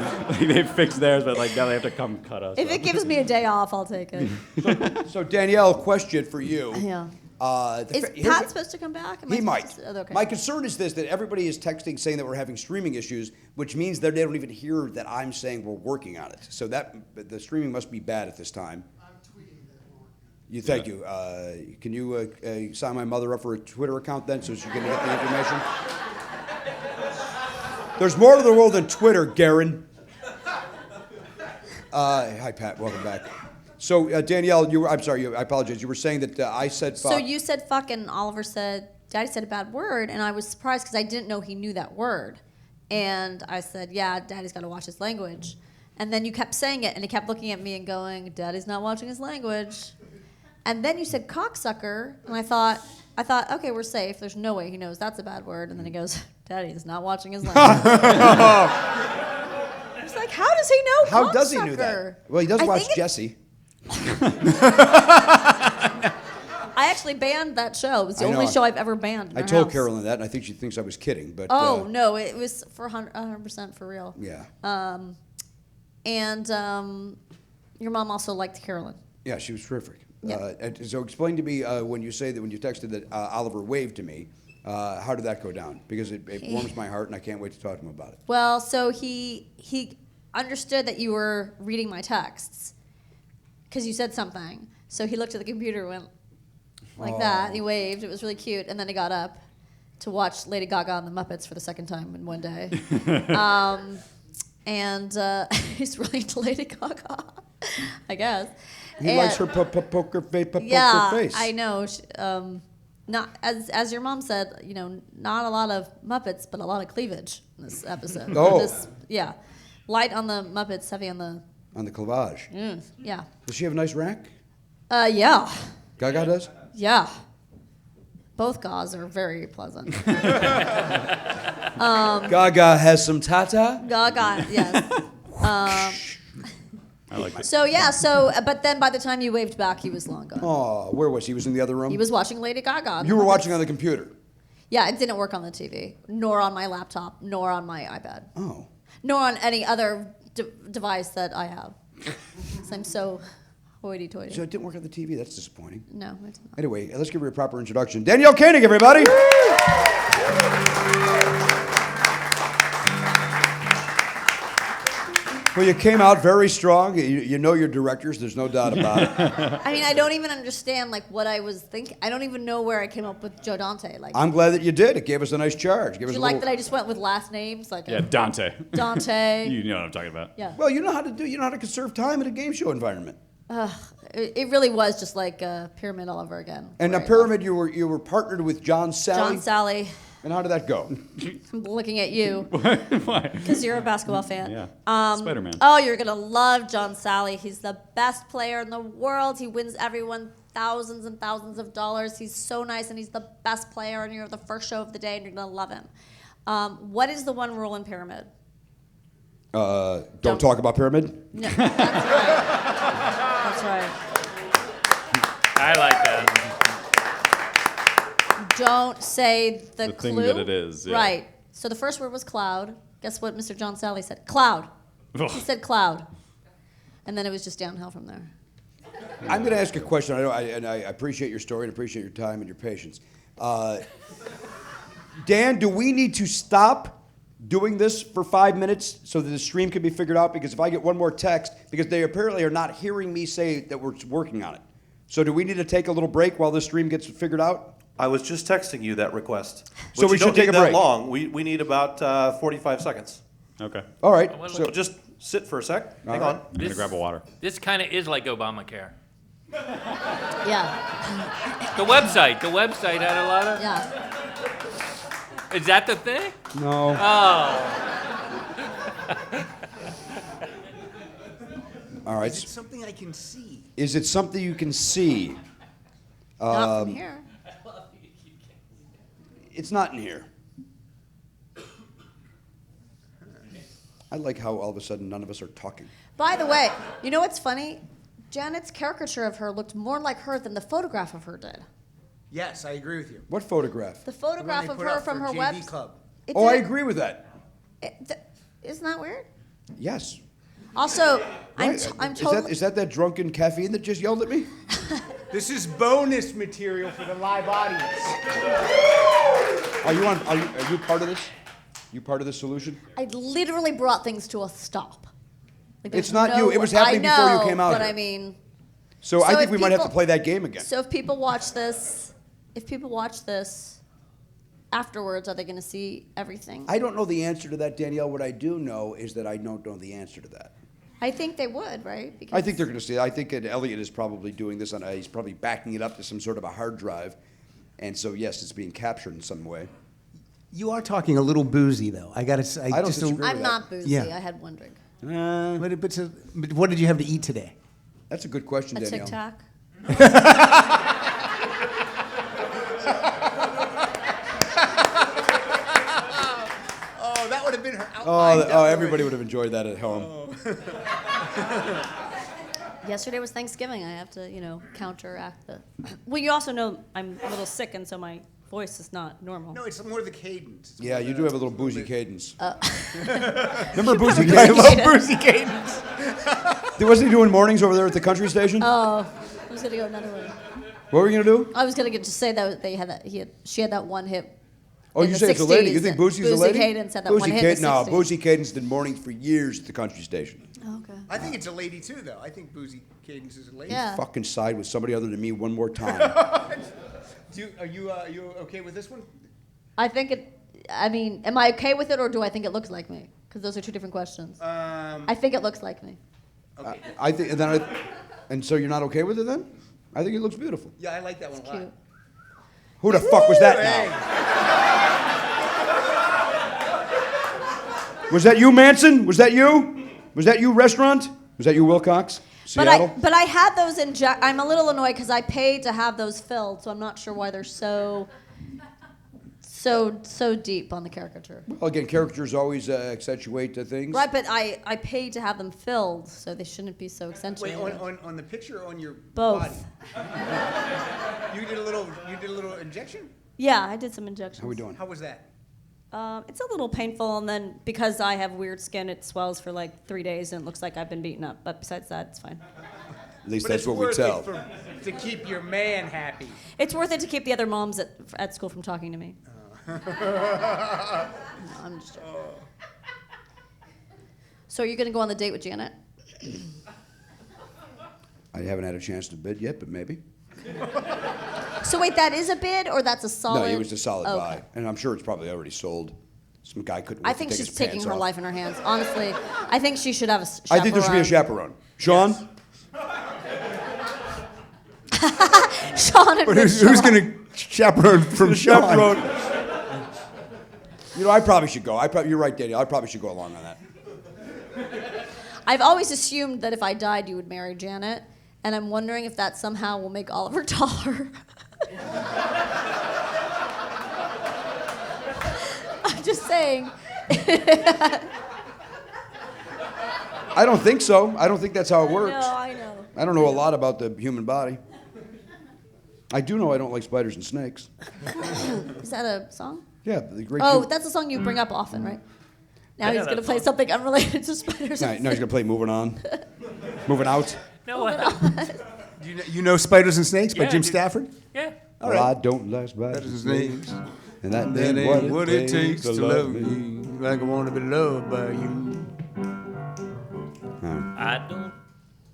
Like, they fix theirs, but like now they have to come cut us. If up. it gives me a day off, I'll take it. so Danielle, question for you. Yeah. Is Here's Pat the- supposed to come back? Am He I might. supposed to- okay. My concern is this, that everybody is texting saying that we're having streaming issues, which means that they don't even hear that I'm saying we're working on it. So that the streaming must be bad at this time. I'm tweeting that we're working. Thank you. Can you sign my mother up for a Twitter account then so she can get the information? There's more to the world than Twitter, Garen. Hi, Pat. Welcome back. So Danielle, I'm sorry. I apologize. You were saying that I said fuck. So you said fuck, and Oliver said, Daddy said a bad word, and I was surprised because I didn't know he knew that word. And I said, yeah, Daddy's got to watch his language. And then you kept saying it, and he kept looking at me and going, Daddy's not watching his language. And then you said cocksucker, and I thought, okay, we're safe. There's no way he knows that's a bad word. And then he goes, Daddy's not watching his language. I was like, how does he know How does he know cocksucker? that? Well, he does I watch think Jesse. I actually banned that show. It was the I know. only show I've ever banned in I our told house. Carolyn that, and I think she thinks I was kidding. But Oh, no, it was for 100% for real. yeah, And your mom also liked Carolyn. yeah, she was terrific. Yeah. And so explain to me when you say that when you texted that Oliver waved to me, how did that go down? Because it warms my heart, and I can't wait to talk to him about it. Well, so he understood that you were reading my texts because you said something. So he looked at the computer and went like that. He waved. It was really cute. And then he got up to watch Lady Gaga and the Muppets for the second time in one day. He's really into Lady Gaga, I guess. He likes her poker face. Yeah, Poker face. I know. Not as your mom said, not a lot of Muppets, but a lot of cleavage in this episode. Oh. Yeah, light on the Muppets, heavy on the. On the clavage. Yeah. Does she have a nice rack? Yeah. Gaga does? Yeah. Both gauze are very pleasant. Gaga has some tata? Gaga, yes. I like that. But then by the time you waved back, he was long gone. Oh, where was he? He was in the other room? He was watching Lady Gaga. and You the were Muppets. watching on the computer? Yeah, it didn't work on the TV, nor on my laptop, nor on my iPad. Oh. Nor on any other device that I have. 'Cause I'm so hoity-toity. So it didn't work on the TV? That's disappointing. No, it's not. Anyway, let's give her a proper introduction. Danielle Koenig, everybody! Well, you came out very strong. You know your directors. There's no doubt about it. I mean, I don't even understand what I was thinking. I don't even know where I came up with Joe Dante. I'm glad that you did. It gave us a nice charge. do you like that I just went with last names? Yeah, Dante. Dante. You know what I'm talking about. Yeah. Well, you know how to conserve time in a game show environment. It really was just like a pyramid all over again. And a Right. pyramid, you were partnered with John Sally. John Sally. And how did that go? I'm looking at you Why? because you're a basketball fan. Yeah. Spider-Man. Oh, you're gonna love John Sally. He's the best player in the world. He wins everyone thousands and thousands of dollars. He's so nice, and he's the best player. And you're the first show of the day, and you're gonna love him. What is the one rule in pyramid? Don't talk about pyramid? No, that's right. That's right. I like that. Don't say the thing clue. that it is, yeah. Right. So the first word was cloud. Guess what Mr. John Sally said? Cloud. He said cloud. And then it was just downhill from there. I'm going to ask a question. I appreciate your story and appreciate your time and your patience. Dan, do we need to stop doing this for 5 minutes so that the stream can be figured out? Because if I get one more text, because they apparently are not hearing me say that we're working on it. So do we need to take a little break while the stream gets figured out? I was just texting you that request. So Which we you should don't take need a break. that long. We need about 45 seconds. Okay. All right. So So, just sit for a sec. Hang right. on. I'm gonna grab a water. This kind of is like Obamacare. Yeah. The website had a lot of. Yeah. Is that the thing? no. Oh, All right. It's something I can see. Is it something you can see? Not from here. It's not in here. I like how all of a sudden none of us are talking. By the way, you know what's funny? Janet's caricature of her looked more like her than the photograph of her did. Yes, I agree with you. What photograph? The The one photograph they of put her up from for her JV website. Club. Oh, I agree with that. Isn't that weird? Yes. Also, Right. I'm Is totally. that that drunken caffeine that just yelled at me? This is bonus material for the live audience. Are you part of this? You part of the solution? I literally brought things to a stop. Like, there's It's not no you. It was way- happening I before you know, came out But here. I mean, So I So think if we might have to people- play that game again. so if people watch this afterwards, are they going to see everything? I don't know the answer to that, Danielle. What I do know is that I don't know the answer to that. I think they would, right? Because I think they're going to see it. I think Elliot is probably doing this he's probably backing it up to some sort of a hard drive. And so, yes, it's being captured in some way. You are talking a little boozy, though. I got to say. I don't disagree. I'm not boozy. Yeah. I had one drink. But what did you have to eat today? That's a good question, A Danielle. Tic Tac. Oh, that would have been her Oh, everybody would have enjoyed that at home. Yesterday was Thanksgiving. I have to, counteract the. Well, you also know I'm a little sick, and so my voice is not normal. No, it's more the cadence. Yeah, you do have a little boozy cadence. Remember Boozy I Cadence? love boozy cadence. Wasn't he doing mornings over there at the country station? Oh, I was gonna go another way. What were you going to do? I was gonna just say that they had that. She had that one hit. Oh, in you the say it's a lady? 60s. You think Boozy's a Boozy lady? Cadence had that one hit in the No, 60s. Boozy Cadence did mornings for years at the country station. Okay. I think it's a lady too, though. I think boozy cadence is a lady. Yeah. Fucking side with somebody other than me one more time. Are you okay with this one? I think it. I mean, am I okay with it, or do I think it looks like me? Because those are two different questions. I think it looks like me. Okay. I think, and so you're not okay with it then? I think it looks beautiful. Yeah, I like that one a lot. Cute. Who the fuck was that now? Was that you, Manson? Was that you? Was that you, restaurant? Was that you, Wilcox? Seattle? But I had those I'm a little annoyed because I paid to have those filled, so I'm not sure why they're so deep on the caricature. Well, again, caricatures always accentuate things. Right, but I paid to have them filled, so they shouldn't be so Wait, accentuated. on the picture or on your Both. body? You did a little injection? Yeah, I did some injections. How we doing? How was that? It's a little painful, and then because I have weird skin, it swells for like 3 days, and it looks like I've been beaten up. But besides that, it's fine. At least that's what we tell. To keep your man happy. It's worth it to keep the other moms at school from talking to me. No, I'm just joking. So are you going to go on the date with Janet? I haven't had a chance to bid yet, but maybe. So wait, that is a bid, or that's a solid? No, it was a solid Okay. buy. And I'm sure it's probably already sold. Some guy couldn't wait I to think take she's his taking pants her off. life in her hands. Honestly, I think she should have a chaperone. I think there should be a chaperone. Sean? Sean and But Rich who's Sean. going to chaperone from Sean? Chaperone. I probably should go. You're right, Daniel. I probably should go along on that. I've always assumed that if I died, you would marry Janet, and I'm wondering if that somehow will make Oliver taller. I'm just saying. I don't think so. I don't think that's how it works. No, I know. I don't know a lot about the human body. I do know I don't like spiders and snakes. Is that a song? Yeah, the great. Oh, that's a song you bring up often, right? Now he's going to play something unrelated to spiders. No, he's gonna play "Moving On," "Moving Out." No, You know Spiders and Snakes by Yeah, Jim dude. Stafford? yeah. Well, I don't like spiders and snakes, and that That ain't ain't what it takes to love me. me like I want to be loved by you. I don't.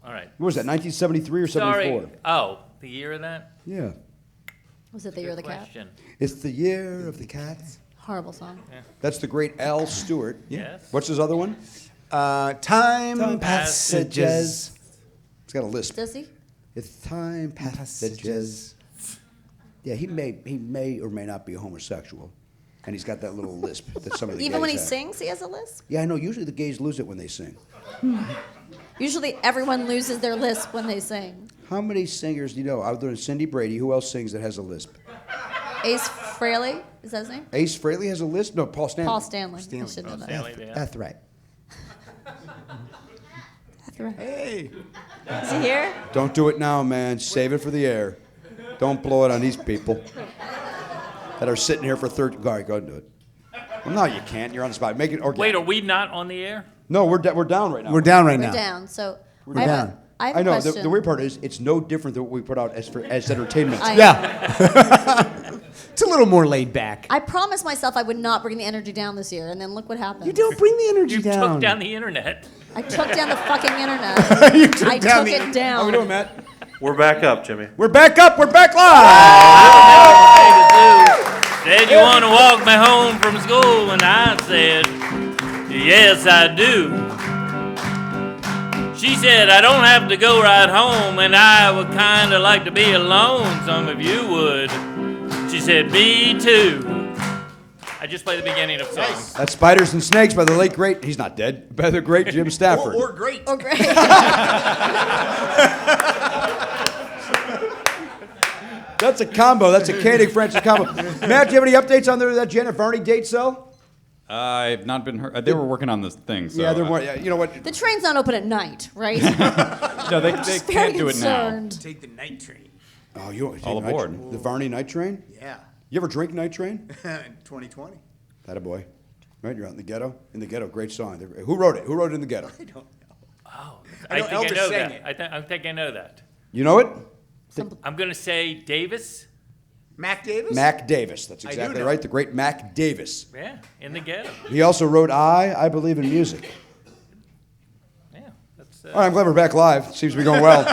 All right. What was that? 1973 or 74? Sorry. Oh, the year of that? Yeah, Was it the Year of the Good Cat? question. it's the year of the cat. Horrible song. That's the great Al Stewart. Yes. What's his other one? Time passages. He's got a lisp. Does he? It's time passages. Yeah, he may or may not be a homosexual, and he's got that little lisp that some of the Even when he gays have. sings, he has a lisp? Yeah, I know. Usually the gays lose it when they sing. Usually everyone loses their lisp when they sing. How many singers do you know other than Cindy Brady? Who else sings that has a lisp? Ace Frehley, is that his name? Ace Frehley has a lisp. No, Paul Stanley. Paul Stanley. I should know that. Stanley, yeah. That's right. That's right. Hey. Is he here? Don't do it now, man. Save it for the air. Don't blow it on these people that are sitting here for 30. All right, go ahead and do it. Well, no, you can't. You're on the spot. Make it organic. Wait, are we not on the air? No, we're down right now. We're down right We're now. down. So We're I have down. A, I have I a know. question. The weird part is it's no different than what we put out as entertainment. Yeah. It's a little more laid back. I promised myself I would not bring the energy down this year, and then look what happened. You don't bring the energy You down. took down the internet. I took down the fucking internet. You took I down took the- it down. How we doing, Matt? We're back up, Jimmy. We're back up. We're back live. Said you want to walk me home from school, and I said, yes, I do. She said, I don't have to go right home, and I would kind of like to be alone. Some of you would. She said, me too. I just play the beginning of songs. That's Spiders and Snakes by the late great. He's not dead. By the great Jim Stafford. Or great. Oh, great. That's a combo. That's a Koenig Francis combo. Matt, do you have any updates on that Janet Varney date cell? I've not been heard. They were working on this thing. So Yeah, they're more. Yeah, you know what? The train's not open at night, right? No, they Just can't very do it now. concerned. Take the night train. Oh, you All night- aboard. The Varney night train. Yeah. You ever drink night train? 2020. That a boy. Right, you're out in the ghetto. In the ghetto, great song. Who wrote it? Who wrote it in the ghetto? I don't know. I know think I Elvis know sang that. I think I know that. You know it? I'm going to say Davis. Mac Davis? Mac Davis. That's I do exactly know. right. The great Mac Davis. Yeah, in the ghetto. He also wrote I Believe in Music. Yeah, that's. All right, I'm glad we're back live. Seems to be going well.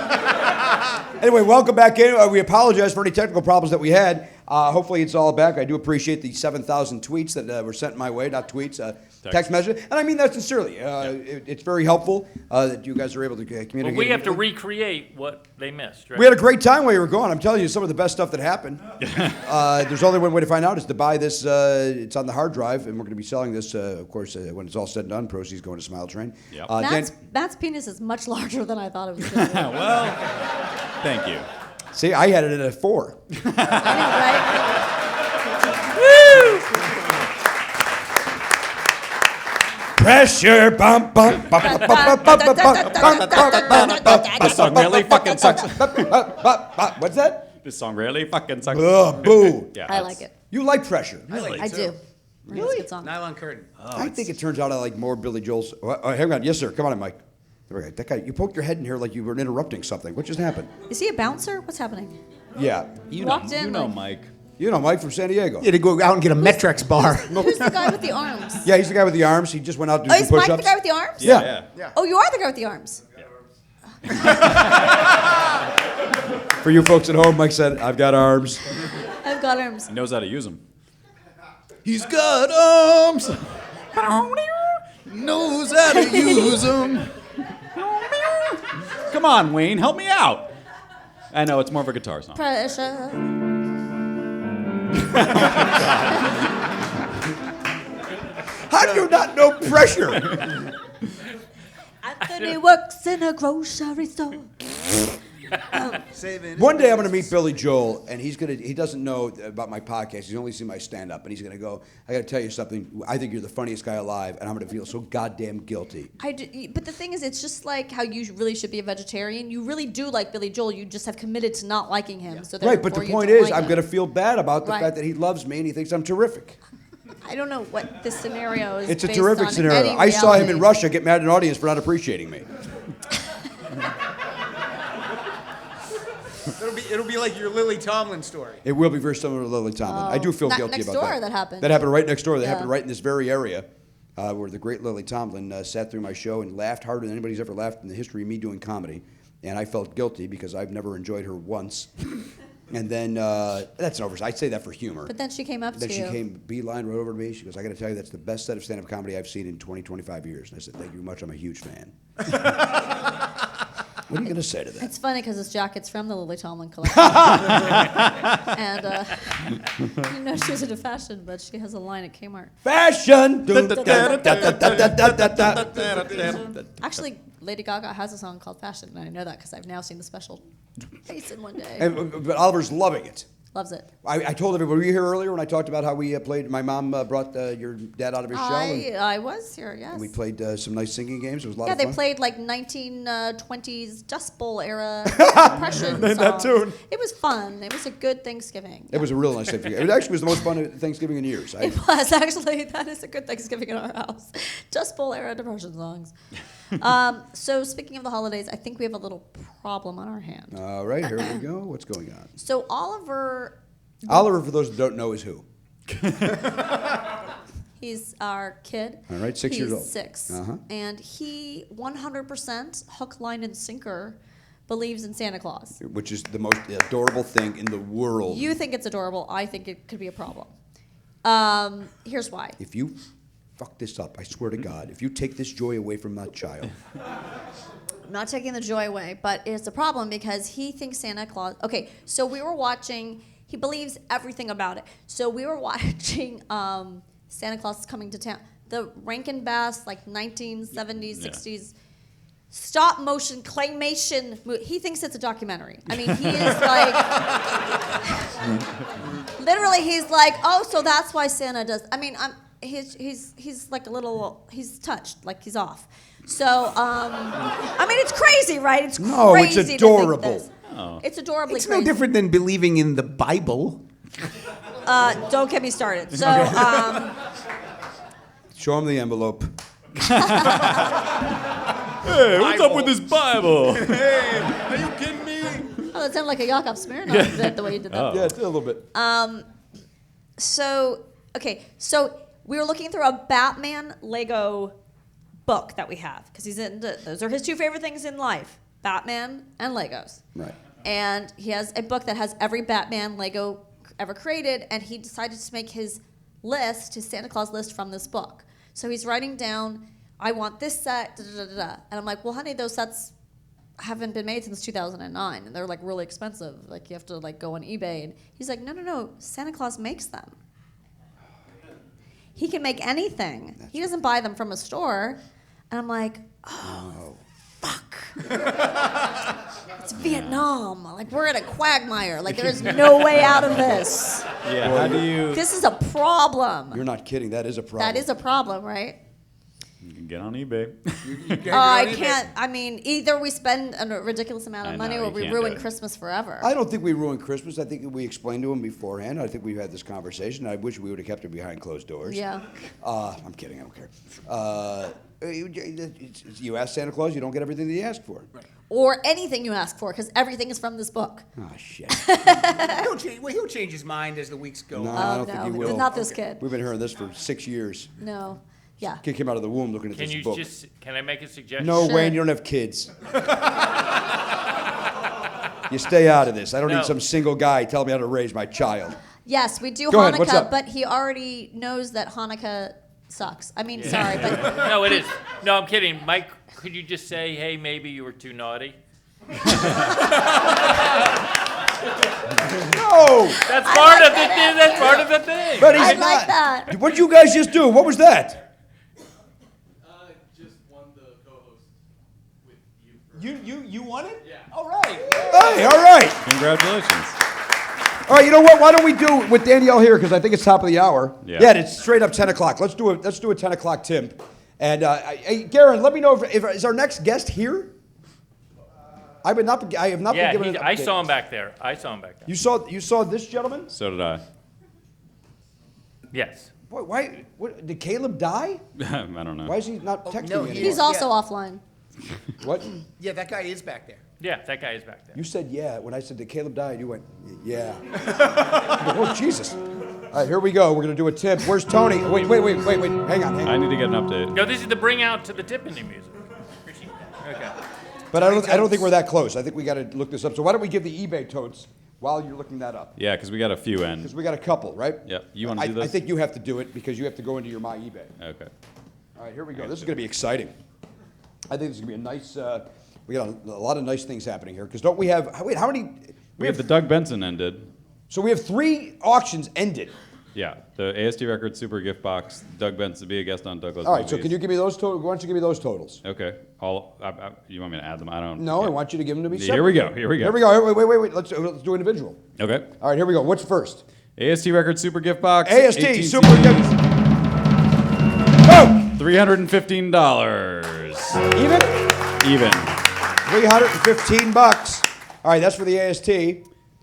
Anyway, welcome back in. We apologize for any technical problems that we had. Hopefully it's all back. I do appreciate the 7,000 tweets that were sent my way, not tweets, text messages. And I mean that sincerely. It's very helpful that you guys are able to communicate. But we have to immediately. recreate what they missed, right? We had a great time while you were gone. I'm telling you, some of the best stuff that happened. There's only one way to find out is to buy this. It's on the hard drive, and we're going to be selling this, of course, when it's all said and done. Proceeds going to Smile Train. Yep. Matt's penis is much larger than I thought it was going to be. Well, thank you. See, I had it at 4. I know, right? Pressure, bump, bump, bump, bump, bump, bump, bump, bump, bump, bump. This song really fucking sucks. What's that? This song really fucking sucks. Ugh, boo. Yeah, I like it. You like Pressure. I do. Really? It's a good song. Nylon curtain. I think it turns out I like more Billy Joel's. Hang on. Yes, sir. Come on in, Mike. That guy, you poked your head in here like you were interrupting something. What just happened? Is he a bouncer? What's happening? Yeah. Walked in like- Mike. You know Mike from San Diego. You had to go out and get a Metrex bar. Who's the guy with the arms? Yeah, he's the guy with the arms. He just went out to do Oh, some is Mike push-ups. the guy with the arms? Yeah. Oh, you are the guy with the arms. For you folks at home, Mike said, I've got arms. I've got arms. He knows how to use them. He's got arms. Knows how to use them. Come on, Wayne, help me out. I know it's more of a guitar song. Pressure. How do you not know Pressure? Anthony works in a grocery store. One day I'm going to meet Billy Joel, and he doesn't know about my podcast. He's only seen my stand-up, and he's going to go, I got to tell you something. I think you're the funniest guy alive, and I'm going to feel so goddamn guilty. But the thing is, it's just like how you really should be a vegetarian. You really do like Billy Joel. You just have committed to not liking him. So Right, but the therefore you point don't is, like I'm him. going to feel bad about the Right. fact that he loves me and he thinks I'm terrific. I don't know what this scenario is. It's a based terrific on scenario. any I saw him in reality. Russia get mad at an audience for not appreciating me. It'll be like your Lily Tomlin story. It will be very similar to Lily Tomlin. I do feel guilty next about door that. that happened. That happened right next door. That Yeah. happened right in this very area where the great Lily Tomlin sat through my show and laughed harder than anybody's ever laughed in the history of me doing comedy. And I felt guilty because I've never enjoyed her once. And then, that's an oversight. I'd say that for humor. But then she came up Then to she you. came beeline right over to me. She goes, I got to tell you, that's the best set of stand-up comedy I've seen in 20, 25 years. And I said, thank you very much. I'm a huge fan. What are you going to say to that? It's funny because this jacket's from the Lily Tomlin collection. And you know she was into fashion, but she has a line at Kmart. Fashion! Actually, Lady Gaga has a song called Fashion, and I know that because I've now seen the special twice in one day. But Oliver's loving it. Loves it. I told everybody, were you here earlier when I talked about how we played, my mom brought your dad out of his shell? I was here, yes. And we played some nice singing games. It was a lot Yeah, of they fun. played like 1920s Dust Bowl era depression songs. That tune. It was fun. It was a good Thanksgiving. It was a real nice Thanksgiving. It actually was the most fun Thanksgiving in years. It was actually. That is a good Thanksgiving in our house. Dust Bowl era depression songs. So speaking of the holidays, I think we have a little problem on our hand. All right, here we go. What's going on? So Oliver, Oliver, for those that don't know, is who? he's our kid. All right, 6 years old. He's 6. Uh-huh. And he 100% hook, line, and sinker believes in Santa Claus. Which is the most adorable thing in the world. You think it's adorable. I think it could be a problem. Here's why. If you fuck this up, I swear to God, if you take this joy away from that child, I'm not taking the joy away, but it's a problem because he thinks Santa Claus. Okay, so we were watching. He believes everything about it. So we were watching Santa Claus is Coming to Town, the Rankin Bass, like 1970s, 60s stop motion claymation movie. He thinks it's a documentary. I mean, he is like, literally, he's like, oh, so that's why Santa does. I mean, he's like a little, he's touched, like he's off. So, I mean, it's crazy, right? It's crazy. No, it's adorable. To think this. Oh. It's adorably It's crazy. no different than believing in the Bible. Don't get me started. So, Show him the envelope. Hey, what's up with this Bible? Hey, are you kidding me? oh, that sounded like a Yakov Smirnoff bit, the way you did that. Yeah, it's a little bit. So we were looking through a Batman Lego book that we have because those are his two favorite things in life: Batman and Legos. Right. And he has a book that has every Batman Lego ever created, and he decided to make his Santa Claus list from this book. So he's writing down, I want this set, da da da da. And I'm like, well, honey, those sets haven't been made since 2009, and they're like really expensive. Like you have to like go on eBay. And he's like, no, Santa Claus makes them. He can make anything. He doesn't buy them from a store. And I'm like, oh. Fuck. It's Vietnam. Like, we're in a quagmire. Like, there's no way out of this. Yeah, how do you... This is a problem. You're not kidding. That is a problem. That is a problem, right? You can get on eBay. I can't. I mean, either we spend a ridiculous amount of money know, or you we can't do ruin it. Christmas forever. I don't think we ruined Christmas. I think we explained to him beforehand. I think we've had this conversation. I wish we would have kept it behind closed doors. Yeah. I'm kidding. I don't care. You ask Santa Claus, you don't get everything that you ask for. Right. Or anything you ask for, because everything is from this book. Oh, shit. He'll change his mind as the weeks go No, on. I don't think he will. Not this kid. We've been hearing this for 6 years. No. Yeah. Kid came out of the womb looking at Can this you book. can I make a suggestion? No, Sure. Wayne, you don't have kids. You stay out of this. I don't No. need some single guy telling me how to raise my child. Yes, we do Go ahead, what's Hanukkah, up? but he already knows that Hanukkah sucks. I mean, sorry, but No, it is. No, I'm kidding. Mike, could you just say, hey, maybe you were too naughty? No! That's part of the thing. That's part of the thing. But he's I not. like that. What did you guys just do? What was that? Just won the co-host with you. You won it? Yeah. All right. Hey, all right. Congratulations. All right, you know what? Why don't we do with Danielle here, because I think it's top of the hour. Yeah. It's straight up 10 o'clock. Let's do a 10 o'clock Timp. And, hey, Garen, let me know if is our next guest here? I have not Yeah, been given an I update. saw him back there. You saw this gentleman? So did I. Yes. Boy, why? What, did Caleb die? I don't know. Why is he not texting no, me anymore? He's also offline. What? Yeah, that guy is back there. Yeah, that guy is back there. You said yeah. When I said, did Caleb die? You went, yeah. Oh, Jesus. All right, here we go. We're going to do a tip. Where's Tony? Wait. Hang on. I need to get an update. No, this is the bring out to the Tiffany music. Okay. But I don't think we're that close. I think we got to look this up. So why don't we give the eBay totes while you're looking that up? Yeah, because we got a few in. Because we got a couple, right? Yep. You want to do this? I think you have to do it because you have to go into your My eBay. Okay. All right, here we go. This is going to be exciting. I think this is going to be a nice. We got a lot of nice things happening here. Because don't we have? Wait, how many? We have the Doug Benson ended. So we have 3 auctions ended. Yeah, the AST Records Super Gift Box. Doug Benson be a guest on Douglas. All right. So Movies. can you give me those totals? Why don't you give me those totals? Okay. You want me to add them? I don't. No, yeah. I want you to give them to me. Here we go. Here we go. Wait. Let's do individual. Okay. All right. Here we go. What's first? AST Records Super Gift Box. AST 18 Super CDs, Gift. Go. $315. Even. Even. $315. All right. That's for the AST.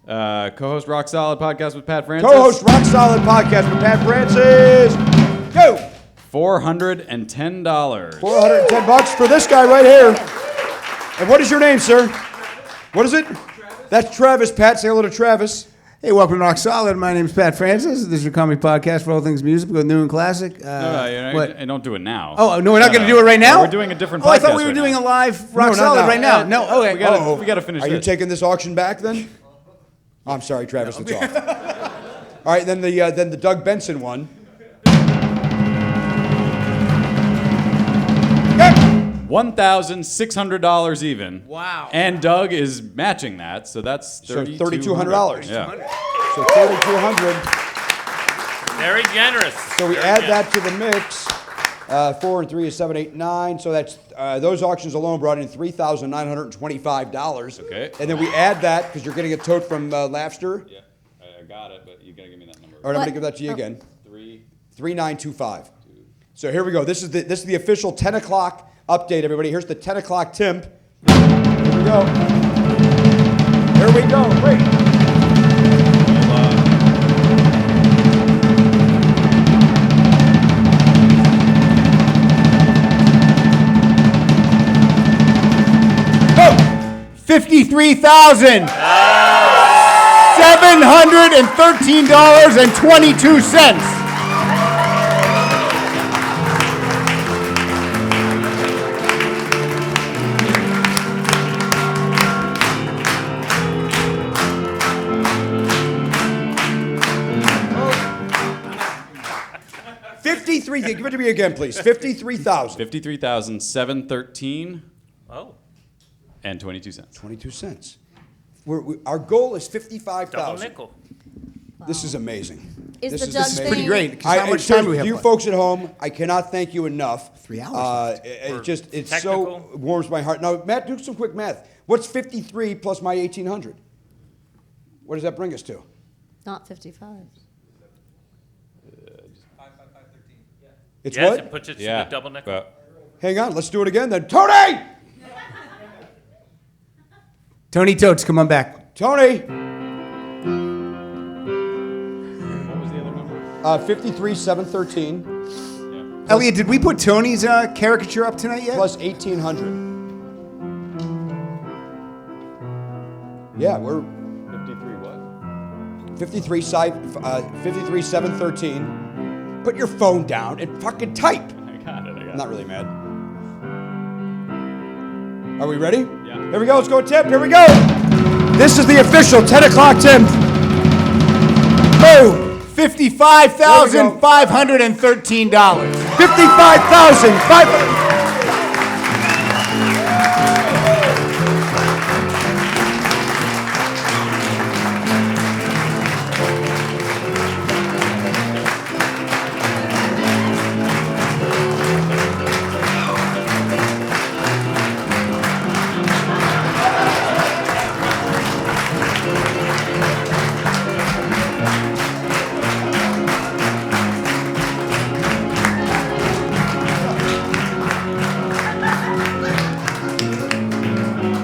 Co-host Rock Solid Podcast with Pat Francis. Co-host Rock Solid Podcast with Pat Francis. Go. $410. $410 for this guy right here. And what is your name, sir? What is it? That's Travis. Pat, say hello to Travis. Hey, welcome to Rock Solid. My name is Pat Francis. This is your comedy podcast for all things music, both new and classic. What? Don't do it now. Oh, no, we're not going to do it right now? No, we're doing a different podcast. Oh, I thought we were right doing now. a live Rock No, not Solid now. right now. No, okay. We gotta finish Are you this. taking this auction back then? I'm sorry, Travis. It's off. All right, then the Doug Benson one. $1,600 even. Wow. And Doug is matching that, so that's So $3,200. $3,200. Yeah. So 3,200. Very generous. So we Very add generous. that to the mix. 4 and 3 is 7, 8, 9. So that's those auctions alone brought in $3,925. Okay. And then we add that because you're getting a tote from Laffster. Yeah, I got it, but you gotta give me that number. All right, I'm What? gonna give that to you again. 3925. 3. So here we go. This is the official 10 o'clock update, everybody. Here's the 10 o'clock Timp. Here we go. Here we go. Wait. Go! $53,713.22. Give it to me again, please. 53,000. 53,713 Oh, and 22 cents. 22 cents. Our goal is double 55,000. nickel. This is amazing. Is This the is Doug amazing. thing Pretty great. 'Cause how much time do we have You left? folks at home, I cannot thank you enough. 3 hours left. It's Technical. so warms my heart. Now, Matt, do some quick math. What's 53 plus my 1,800? What does that bring us to? Not 55. It's Yes, what? it puts it Yeah. to the double nickel. But Hang on, let's do it again then. Tony! Tony Totes, come on back. Tony! what was the other number? 53,713 Elliot, did we put Tony's caricature up tonight yet? plus 1,800. Yeah, we're 53 what? 53,713. Put your phone down and fucking type. I got it. I'm not really mad. Are we ready? Yeah. Here we go. Let's go, Tip. Here we go. This is the official 10 o'clock Tip. Boom. $55,513. 55,500.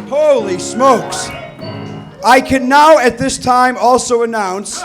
Holy smokes. I can now at this time also announce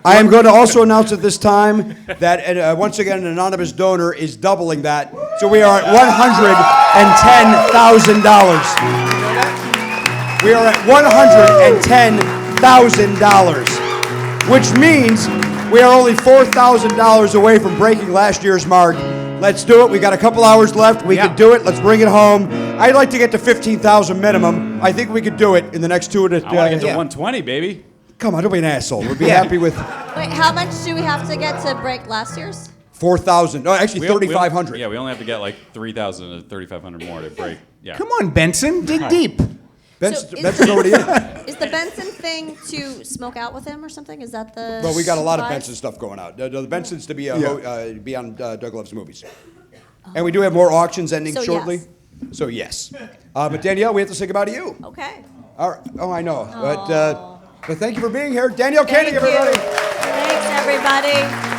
I am going to also announce at this time that once again an anonymous donor is doubling that. So we are at $110,000. We are at $110,000, which means we are only $4,000 away from breaking last year's mark. Let's do it. We got a couple hours left. We can do it. Let's bring it home. I'd like to get to 15,000 minimum. I think we could do it in the next 2 to. I want to get to 120, baby. Come on, don't be an asshole. We'd be happy with Wait, how much do we have to get to break last year's? 4,000. No, actually We 3,500. Yeah, we only have to get like 3,000 to 3,500 more to break. Yeah. Come on, Benson, dig deep. Benson's already in. Is the Benson thing to smoke out with him or something? Is that the? Well, we got a lot of vibe? Benson stuff going out. The Benson's to be be on Doug Loves Movies, and we do have more auctions ending So shortly. yes. So yes, but Danielle, we have to say goodbye to you. Okay. All right. Oh, I know, but thank you for being here, Danielle Koenig, everybody. Thanks, everybody.